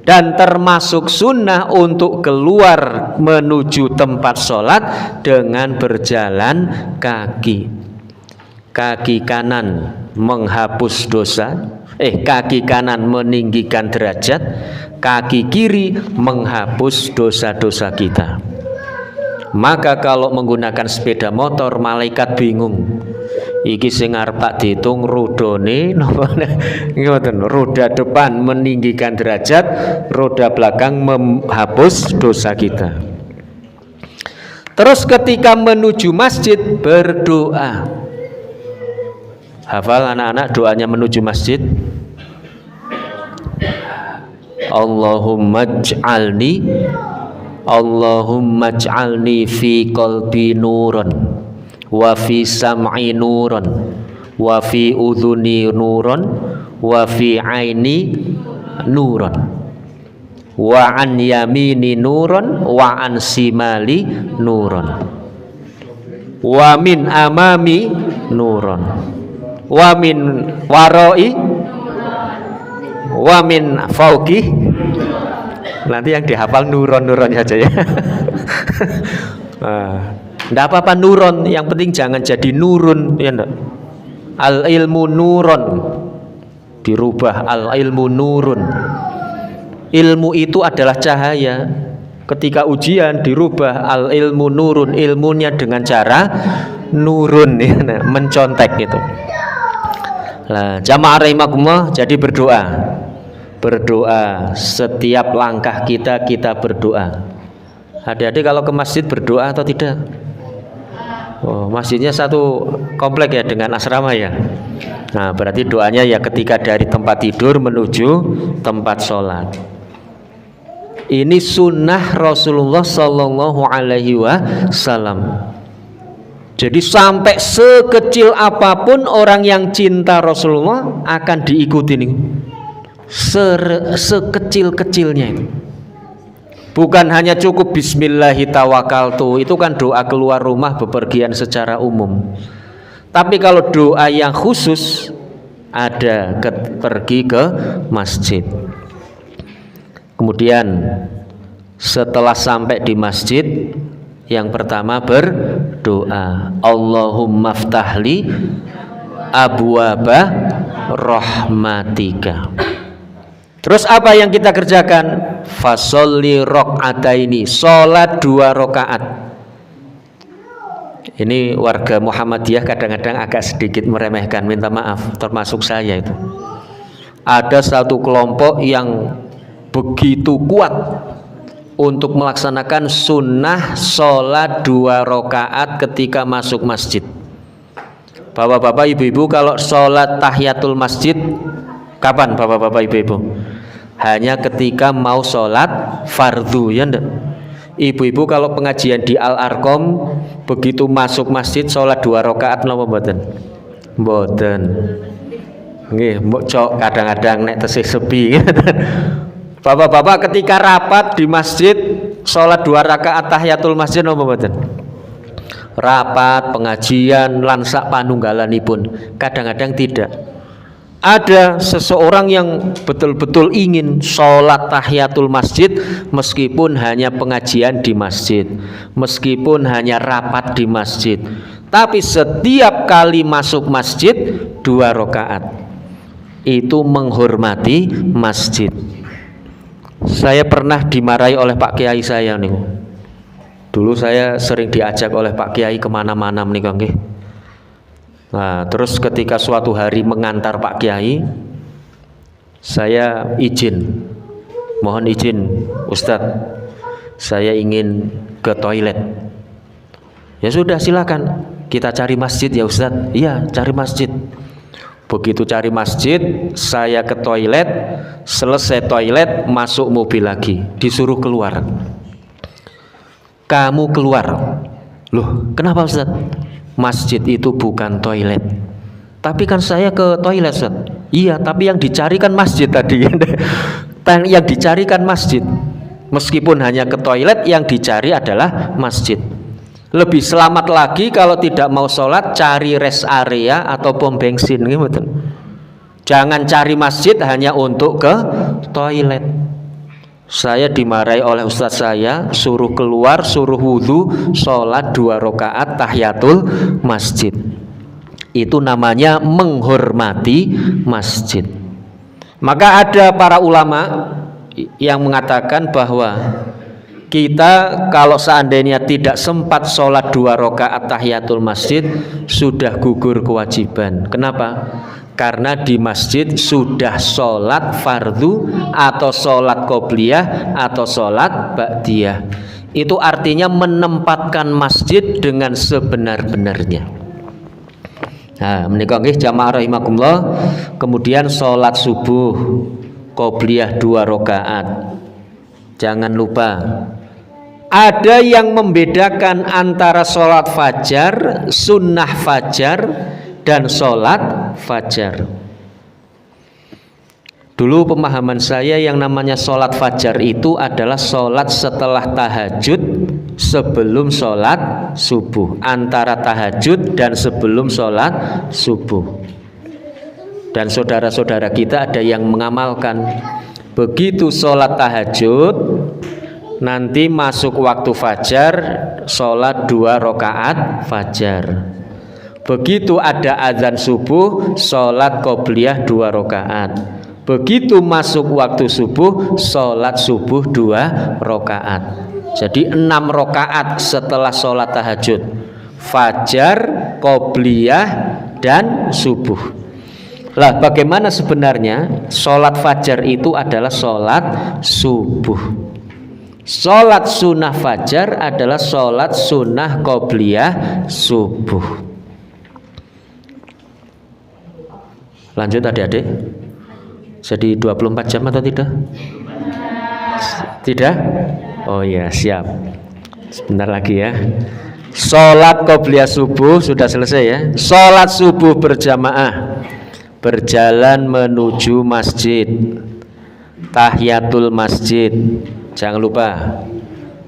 [SPEAKER 1] Dan termasuk sunnah untuk keluar menuju tempat sholat dengan berjalan kaki. Kaki kanan menghapus dosa, kaki kanan meninggikan derajat, kaki kiri menghapus dosa-dosa kita. Maka kalau menggunakan sepeda motor, malaikat bingung. Iki sing arep tak diitung rodone napa ngoten, roda depan meninggikan derajat, roda belakang menghapus dosa kita. Terus ketika menuju masjid berdoa. Hafal anak-anak doanya menuju masjid? Allahumma ij'alni fi qalbi nuran wa fi sam'i nuran wa fi udhuni nuran wa fi aini nuran wa an yamini nuran wa an simali nuran wa min amami nuran wa min waroi wa min fauqi. Nanti yang dihafal nuron-nuronnya aja ya. Nggak apa-apa nuron, yang penting jangan jadi nurun ya enggak? Al ilmu nuron dirubah al ilmu nurun. Ilmu itu adalah cahaya. Ketika ujian dirubah al ilmu nurun, ilmunya dengan cara nurun ya, mencontek gitu. Nah, jamaah rahimakumullah, jadi berdoa. Berdoa setiap langkah kita berdoa. Adik-adik kalau ke masjid berdoa atau tidak? Oh, masjidnya satu komplek ya dengan asrama ya. Nah, berarti doanya ya ketika dari tempat tidur menuju tempat sholat. Ini sunnah Rasulullah Sallallahu Alaihi Wasallam. Jadi sampai sekecil apapun orang yang cinta Rasulullah akan diikuti nih. Sekecil-kecilnya itu. Bukan hanya cukup bismillahi tawakkaltu, itu kan doa keluar rumah bepergian secara umum. Tapi kalau doa yang khusus ada pergi ke masjid. Kemudian setelah sampai di masjid, yang pertama berdoa, Allahumma ftahli abwaba rahmatika. Terus apa yang kita kerjakan? Fasholli rok'ataini, sholat 2 rakaat. Ini warga Muhammadiyah kadang-kadang agak sedikit meremehkan, minta maaf, termasuk saya itu. Ada satu kelompok yang begitu kuat untuk melaksanakan sunnah sholat 2 rakaat ketika masuk masjid. Bapak-bapak, ibu-ibu, kalau sholat tahiyatul masjid kapan bapak-bapak, ibu-ibu? Hanya ketika mau sholat fardu, ya enggak? Ibu-ibu kalau pengajian di Al-Arqam begitu masuk masjid sholat 2 rakaat napa mboten? Mboten. Nggih, mbok cok kadang-kadang nek tesih sepi. Bapak-bapak ketika rapat di masjid sholat 2 rakaat tahiyatul masjid napa mboten? Rapat, pengajian, lansak panunggalanipun. Kadang-kadang tidak. Ada seseorang yang betul-betul ingin sholat tahiyatul masjid meskipun hanya pengajian di masjid, meskipun hanya rapat di masjid, tapi setiap kali masuk masjid 2 rakaat. Itu menghormati masjid. Saya pernah dimarahi oleh Pak Kiai saya nih. Dulu saya sering diajak oleh Pak Kiai kemana-mana menikah nggih. Nah, terus ketika suatu hari mengantar Pak Kiai, saya mohon izin Ustadz, saya ingin ke toilet. Ya sudah, silakan, kita cari masjid ya Ustadz. Iya, cari masjid. Begitu cari masjid, saya ke toilet, selesai toilet, masuk mobil lagi, disuruh keluar. Kamu keluar. Loh, kenapa Ustaz? Masjid itu bukan toilet. Tapi kan saya ke toilet Ustaz. Iya, tapi yang dicari kan masjid tadi. Yang dicari kan masjid. Meskipun hanya ke toilet, yang dicari adalah masjid. Lebih selamat lagi kalau tidak mau sholat, cari rest area atau pom bensin gitu. Jangan cari masjid hanya untuk ke toilet. Saya dimarahi oleh ustadz saya, suruh keluar, suruh wudhu, sholat 2 rakaat tahiyatul masjid. Itu namanya menghormati masjid. Maka ada para ulama yang mengatakan bahwa kita kalau seandainya tidak sempat sholat 2 rakaat tahiyatul masjid, sudah gugur kewajiban. Kenapa? Karena di masjid sudah sholat fardu atau sholat qobliyah atau sholat ba'diyah. Itu artinya menempatkan masjid dengan sebenar-benarnya. Nah, menika nggih jamaah rahimakumullah. Kemudian sholat subuh qobliyah 2 rakaat. Jangan lupa, ada yang membedakan antara sholat fajar, sunnah fajar, dan sholat fajar. Dulu pemahaman saya yang namanya sholat fajar itu adalah sholat setelah tahajud sebelum sholat subuh, antara tahajud dan sebelum sholat subuh. Dan saudara-saudara kita ada yang mengamalkan, begitu sholat tahajud nanti masuk waktu fajar, sholat 2 rakaat fajar. Begitu ada azan subuh, sholat qobliyah 2 rakaat. Begitu masuk waktu subuh, sholat subuh 2 rakaat. Jadi 6 rakaat setelah sholat tahajud, fajar, qobliyah, dan subuh. Lah, bagaimana sebenarnya sholat fajar itu adalah sholat subuh. Sholat sunnah fajar adalah sholat sunnah qobliyah subuh. Lanjut adik-adik. Jadi 24 jam atau tidak? Tidak? Oh ya, siap. Sebentar lagi ya. Sholat qobliyah subuh sudah selesai ya. Sholat subuh berjamaah, berjalan menuju masjid, tahiyatul masjid. Jangan lupa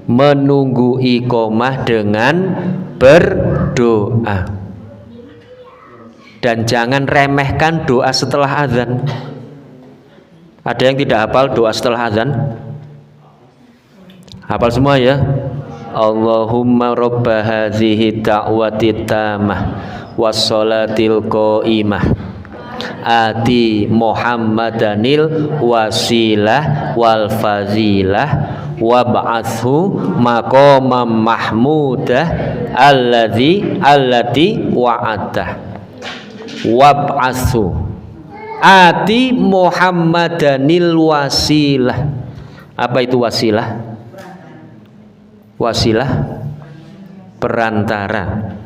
[SPEAKER 1] menunggu iqomah dengan berdoa. Dan jangan remehkan doa setelah azan. Ada yang tidak hafal doa setelah azan? Hafal semua ya? Allahumma robba hadhihi da'wati tamah wassolatil qaimah ati Muhammadanil wasilah wal fazilah wab'athu maqamam mahmudah allati wa'adah. Wab'athu ati Muhammadanil wasilah. Apa itu wasilah? Wasilah perantara.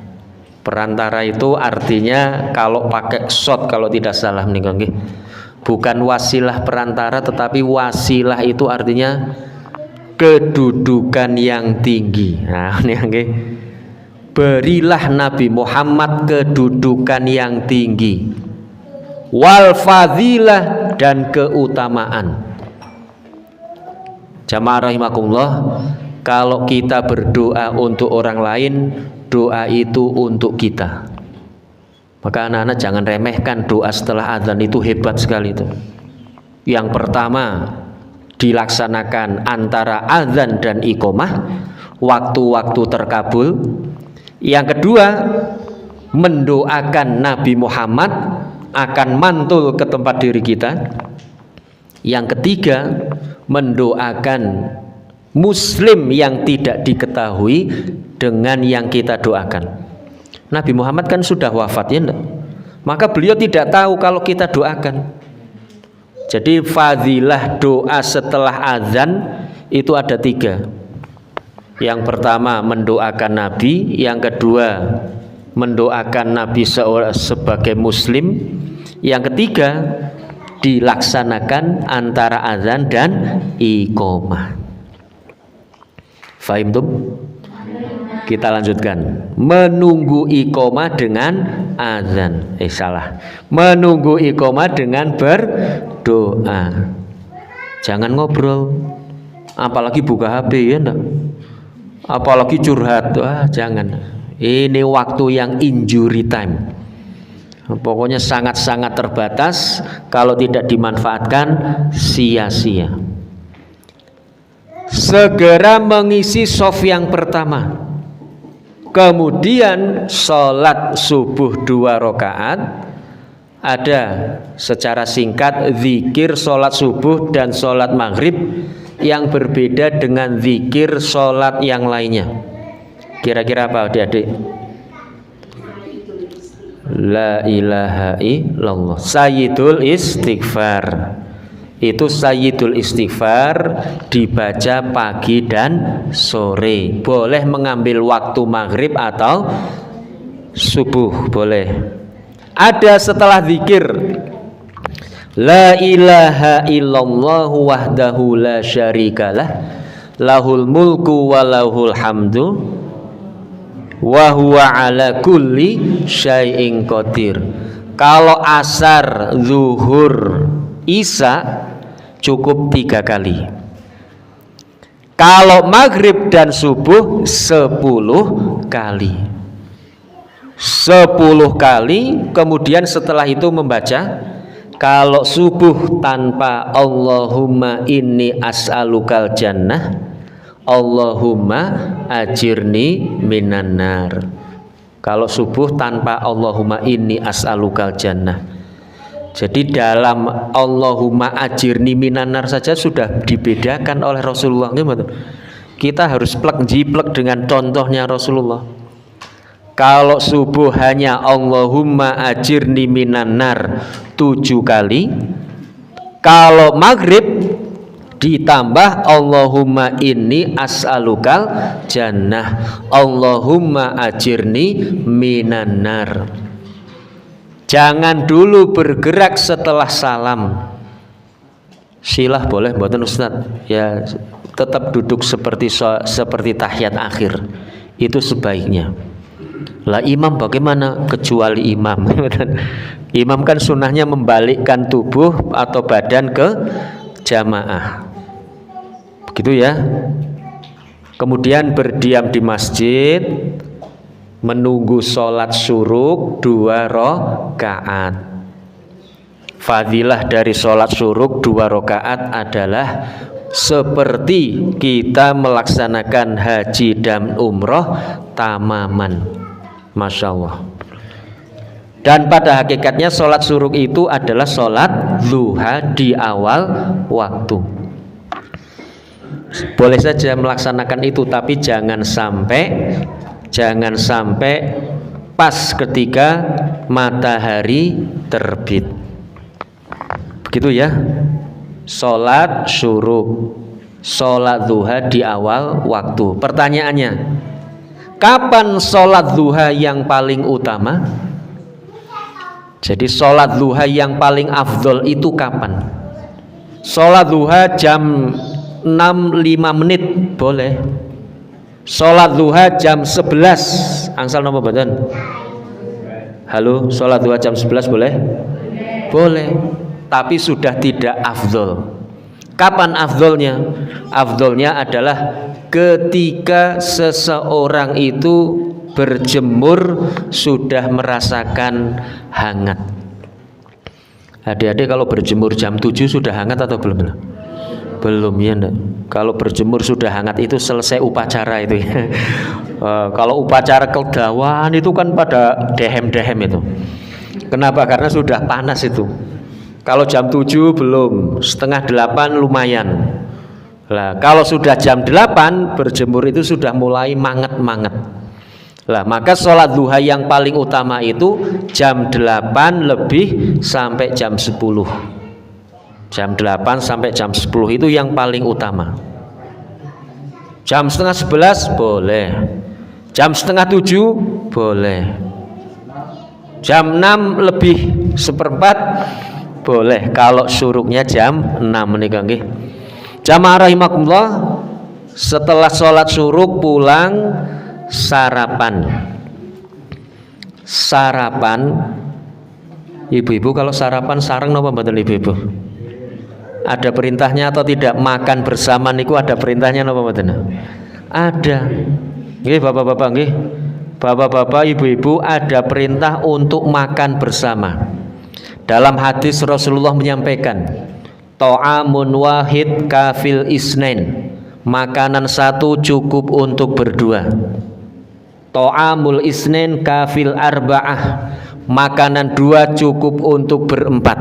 [SPEAKER 1] Perantara itu artinya kalau pakai shot, kalau tidak salah menikah, bukan wasilah perantara, tetapi wasilah itu artinya kedudukan yang tinggi. Nah, ini berilah Nabi Muhammad kedudukan yang tinggi, wal fadilah, dan keutamaan. Jamaah rahimakumullah, kalau kita berdoa untuk orang lain, doa itu untuk kita. Maka anak-anak jangan remehkan doa setelah azan, itu hebat sekali itu. Yang pertama, dilaksanakan antara azan dan iqomah, waktu-waktu terkabul. Yang kedua, mendoakan Nabi Muhammad akan mantul ke tempat diri kita. Yang ketiga, mendoakan Muslim yang tidak diketahui dengan yang kita doakan. Nabi Muhammad kan sudah wafat ya enggak? Maka beliau tidak tahu kalau kita doakan. Jadi fadilah doa setelah azan itu ada 3. Yang pertama mendoakan Nabi, yang kedua mendoakan Nabi sebagai Muslim, yang ketiga dilaksanakan antara azan dan iqamah. Fahim tuh? Kita lanjutkan. Menunggu iqamah dengan azan. Salah. Menunggu iqamah dengan berdoa. Jangan ngobrol. Apalagi buka HP ya enggak? Apalagi curhat. Wah, jangan. Ini waktu yang injury time. Pokoknya sangat-sangat terbatas. Kalau tidak dimanfaatkan sia-sia. Segera mengisi shaf yang pertama. Kemudian sholat subuh 2 rakaat. Ada secara singkat zikir sholat subuh dan sholat maghrib yang berbeda dengan zikir sholat yang lainnya. Kira-kira apa adik-adik? La ilaha illallah, sayyidul istighfar. Itu sayyidul istighfar dibaca pagi dan sore. Boleh mengambil waktu maghrib atau subuh, boleh. Ada setelah zikir la ilaha illallah wahdahu la syarikalah lahul mulku wa lahul hamdu wa huwa ala kulli syai'in qadir. Kalau asar, zuhur, isya cukup 3 kali. Kalau maghrib dan subuh 10 kali. 10 kali. Kemudian setelah itu membaca, kalau subuh tanpa Allahumma inni as'alukal jannah, Allahumma ajirni minan nar. Kalau subuh tanpa Allahumma inni as'alukal jannah. Jadi dalam Allahumma ajirni minan nar saja sudah dibedakan oleh Rasulullah. Kita harus plek-jiplek dengan contohnya Rasulullah. Kalau subuh hanya Allahumma ajirni minan nar 7 kali. Kalau maghrib ditambah Allahumma inni as'alukal jannah, Allahumma ajirni minan nar. Jangan dulu bergerak setelah salam. Silah boleh mboten Ustaz? Ya tetap duduk seperti tahiyat akhir. Itu sebaiknya. Lah imam bagaimana? Kecuali imam. Imam kan sunnahnya membalikkan tubuh atau badan ke jamaah. Begitu ya. Kemudian berdiam di masjid, menunggu sholat syuruk 2 rakaat. Fadilah dari sholat syuruk 2 rakaat adalah seperti kita melaksanakan haji dan umroh tamaman. Masya Allah. Dan pada hakikatnya sholat syuruk itu adalah sholat duha di awal waktu. Boleh saja melaksanakan itu, tapi jangan sampai pas ketika matahari terbit. Begitu ya. Sholat syuruk, sholat duha di awal waktu. Pertanyaannya, kapan sholat duha yang paling utama? Jadi sholat duha yang paling afdol itu kapan? Sholat duha jam 6.05 menit boleh. Sholat duha jam 11 angsal nomor badan. Halo, sholat duha jam 11 boleh? Boleh. Tapi sudah tidak afdol. Kapan afdolnya? Afdolnya adalah ketika seseorang itu berjemur sudah merasakan hangat. Adik-adik kalau berjemur jam 7 sudah hangat atau belum? Belum ya enggak? Kalau berjemur sudah hangat itu selesai upacara itu ya. Kalau upacara kedawan itu kan pada dehem-dehem itu. Kenapa? Karena sudah panas itu. Kalau jam 7 belum, setengah 8 lumayan. Lah kalau sudah jam 8 berjemur itu sudah mulai manget-manget. Lah maka sholat duha yang paling utama itu jam 8 lebih sampai jam 10. Jam 8 sampai jam 10 itu yang paling utama. Jam setengah 11 boleh, jam setengah 7 boleh, jam 6 lebih seperempat boleh kalau syuruknya jam 6 menikah nggih. Jamaah rahimakumullah, setelah sholat syuruk pulang sarapan. Ibu-ibu kalau sarapan sareng napa mboten ibu-ibu? Ada perintahnya atau tidak? Makan bersama niku ada perintahnya napa mboten? Ada. Nggih bapak-bapak nggih. Bapak-bapak, ibu-ibu, ada perintah untuk makan bersama. Dalam hadis Rasulullah menyampaikan, ta'amun wahid kafil isnain. Makanan satu cukup untuk berdua. Ta'amul isnain kafil arba'ah. Makanan dua cukup untuk berempat.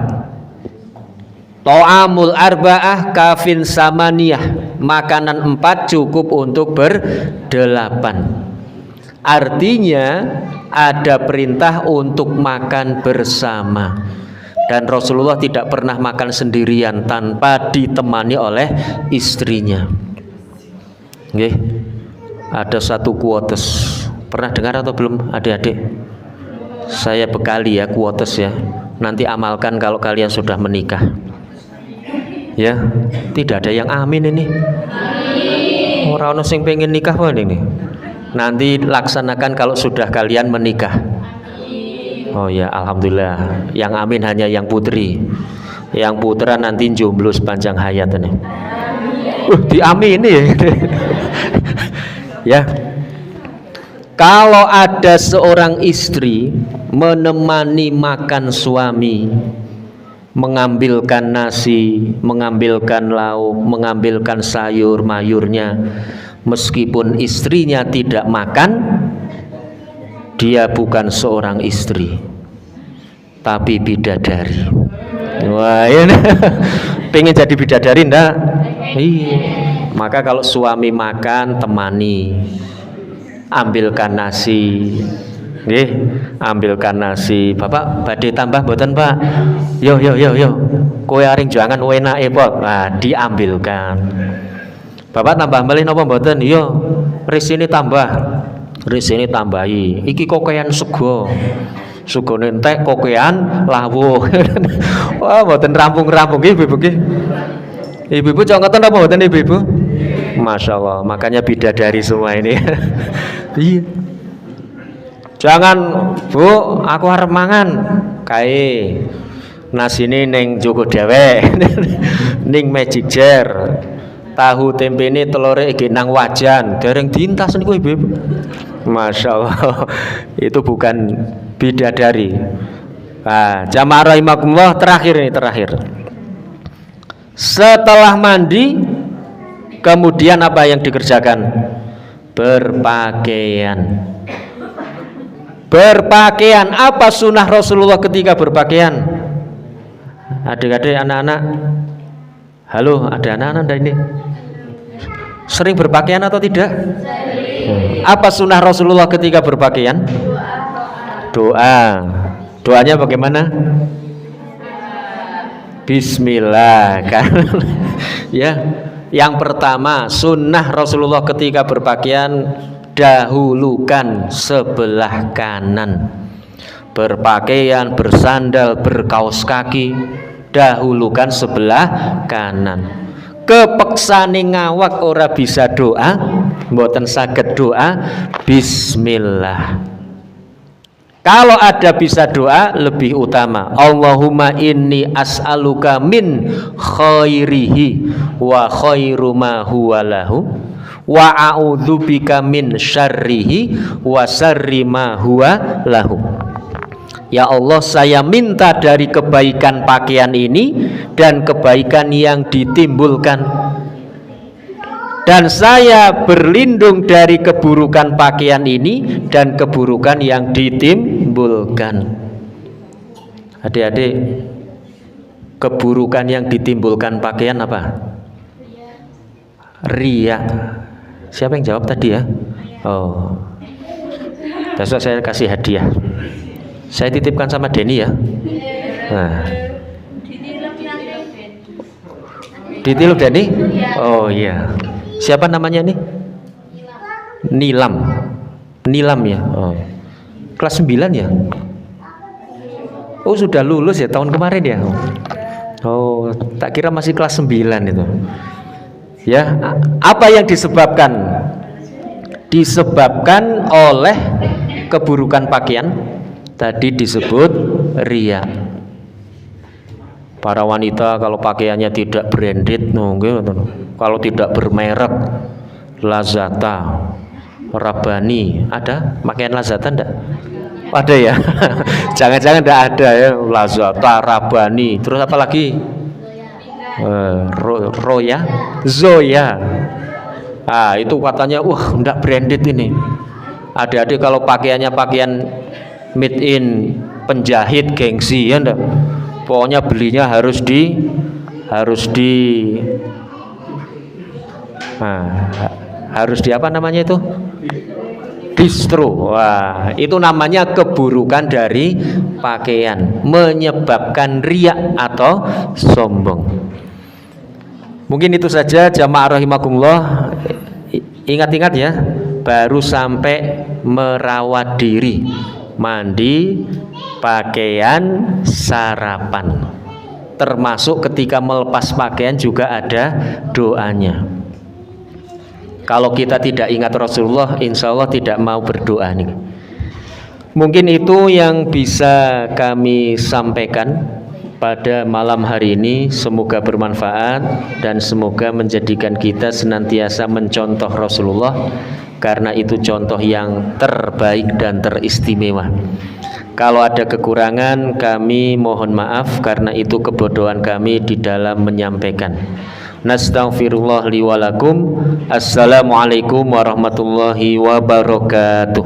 [SPEAKER 1] Ta'amul arba'ah kafin samaniyah. Makanan empat cukup untuk berdelapan. Artinya ada perintah untuk makan bersama. Dan Rasulullah tidak pernah makan sendirian tanpa ditemani oleh istrinya. Nggih. Ada satu quotes. Pernah dengar atau belum adik-adik? Saya bekali ya quotes ya. Nanti amalkan kalau kalian sudah menikah. Ya, tidak ada yang amin ini. Orang sing pengen nikah apa ini? Nanti laksanakan kalau sudah kalian menikah. Oh ya, alhamdulillah. Yang amin hanya yang putri. Yang putra nanti jomblo sepanjang hayat ini. Diamini ya. Ya. Kalau ada seorang istri menemani makan suami, mengambilkan nasi, mengambilkan lauk, mengambilkan sayur mayurnya, meskipun istrinya tidak makan, dia bukan seorang istri, tapi bidadari. Wah, ini pengen jadi bidadari ndak? Iya. Maka kalau suami makan, temani, ambilkan nasi. Nggih, ambilkan nasi. Bapak badhe tambah mboten, Pak? Yo. Kowe aring jangan enake, Pak. Nah, diambilkan. Bapak tambah malih napa mboten? Yo, risine tambah. Risine tambahi. Iki kokean sego. Segone entek kokean lawuh. Wah, mboten rampung-rampung nggih, Ibu nggih. Ibu-ibu congoten apa mboten ibu-ibu? Masya Allah, makanya bidadari semua ini. Iya. Jangan, Bu, aku arep mangan. Kae nasine ning Joko Dewe. Ning Magic Jar. Tahu tempe ini telore iki nang wajan. Dereng diintas niku ibu-ibu. Masya Allah. Itu bukan bidadari. Nah, jamaah rahimakumullah, terakhir. Setelah mandi, kemudian apa yang dikerjakan? Berpakaian. Berpakaian. Apa sunnah Rasulullah ketika berpakaian? Adik-adik, anak-anak. Halo, ada anak-anak ini? Sering berpakaian atau tidak? Apa sunnah Rasulullah ketika berpakaian? Doa. Doanya bagaimana? Bismillah kan. Ya, yang pertama sunnah Rasulullah ketika berpakaian, dahulukan sebelah kanan. Berpakaian, bersandal, berkaos kaki, dahulukan sebelah kanan. Kepeksane ngawak ora bisa doa, mboten saged doa bismillah. Kalau ada bisa doa lebih utama. Allahumma inni as'aluka min khairihi wa khairu ma huwa lahu wa a'udzubika min syarrihi wa syarri ma huwa lahu. Ya Allah, saya minta dari kebaikan pakaian ini dan kebaikan yang ditimbulkan, dan saya berlindung dari keburukan pakaian ini dan keburukan yang ditimbulkan. Adik-adik, keburukan yang ditimbulkan pakaian apa? Ria. Siapa yang jawab tadi ya? Oh, besok saya kasih hadiah. Saya titipkan sama Denny ya. Nah, ditiluk Denny? Oh iya. Siapa namanya nih? Nilam. Nilam ya. Oh. Kelas 9 ya? Oh sudah lulus ya tahun kemarin ya? Oh tak kira masih kelas 9 itu. Ya, apa yang disebabkan? Disebabkan oleh keburukan pakaian. Tadi disebut ria. Para wanita kalau pakaiannya tidak branded, kalau tidak bermerek, Lazata, Rabbani, ada pakaian Lazata enggak? Ada ya? Jangan-jangan enggak ada ya, Lazata, Rabbani, terus apa lagi? Roya, Zoya. Ah itu katanya, enggak branded ini. Adik-adik kalau pakaiannya pakaian made in penjahit gengsi ya enggak? Pokoknya belinya harus di apa namanya itu? Distro. Wah, itu namanya keburukan dari pakaian, menyebabkan riak atau sombong. Mungkin itu saja jamaah rahimakumullah. Ingat-ingat ya, baru sampai merawat diri, mandi, pakaian, sarapan. Termasuk ketika melepas pakaian juga ada doanya. Kalau kita tidak ingat Rasulullah, insya Allah tidak mau berdoa nih. Mungkin itu yang bisa kami sampaikan pada malam hari ini. Semoga bermanfaat dan semoga menjadikan kita senantiasa mencontoh Rasulullah, karena itu contoh yang terbaik dan teristimewa. Kalau ada kekurangan kami mohon maaf, karena itu kebodohan kami di dalam menyampaikan. Nastaghfirullah li wa lakum. Assalamualaikum warahmatullahi wabarakatuh.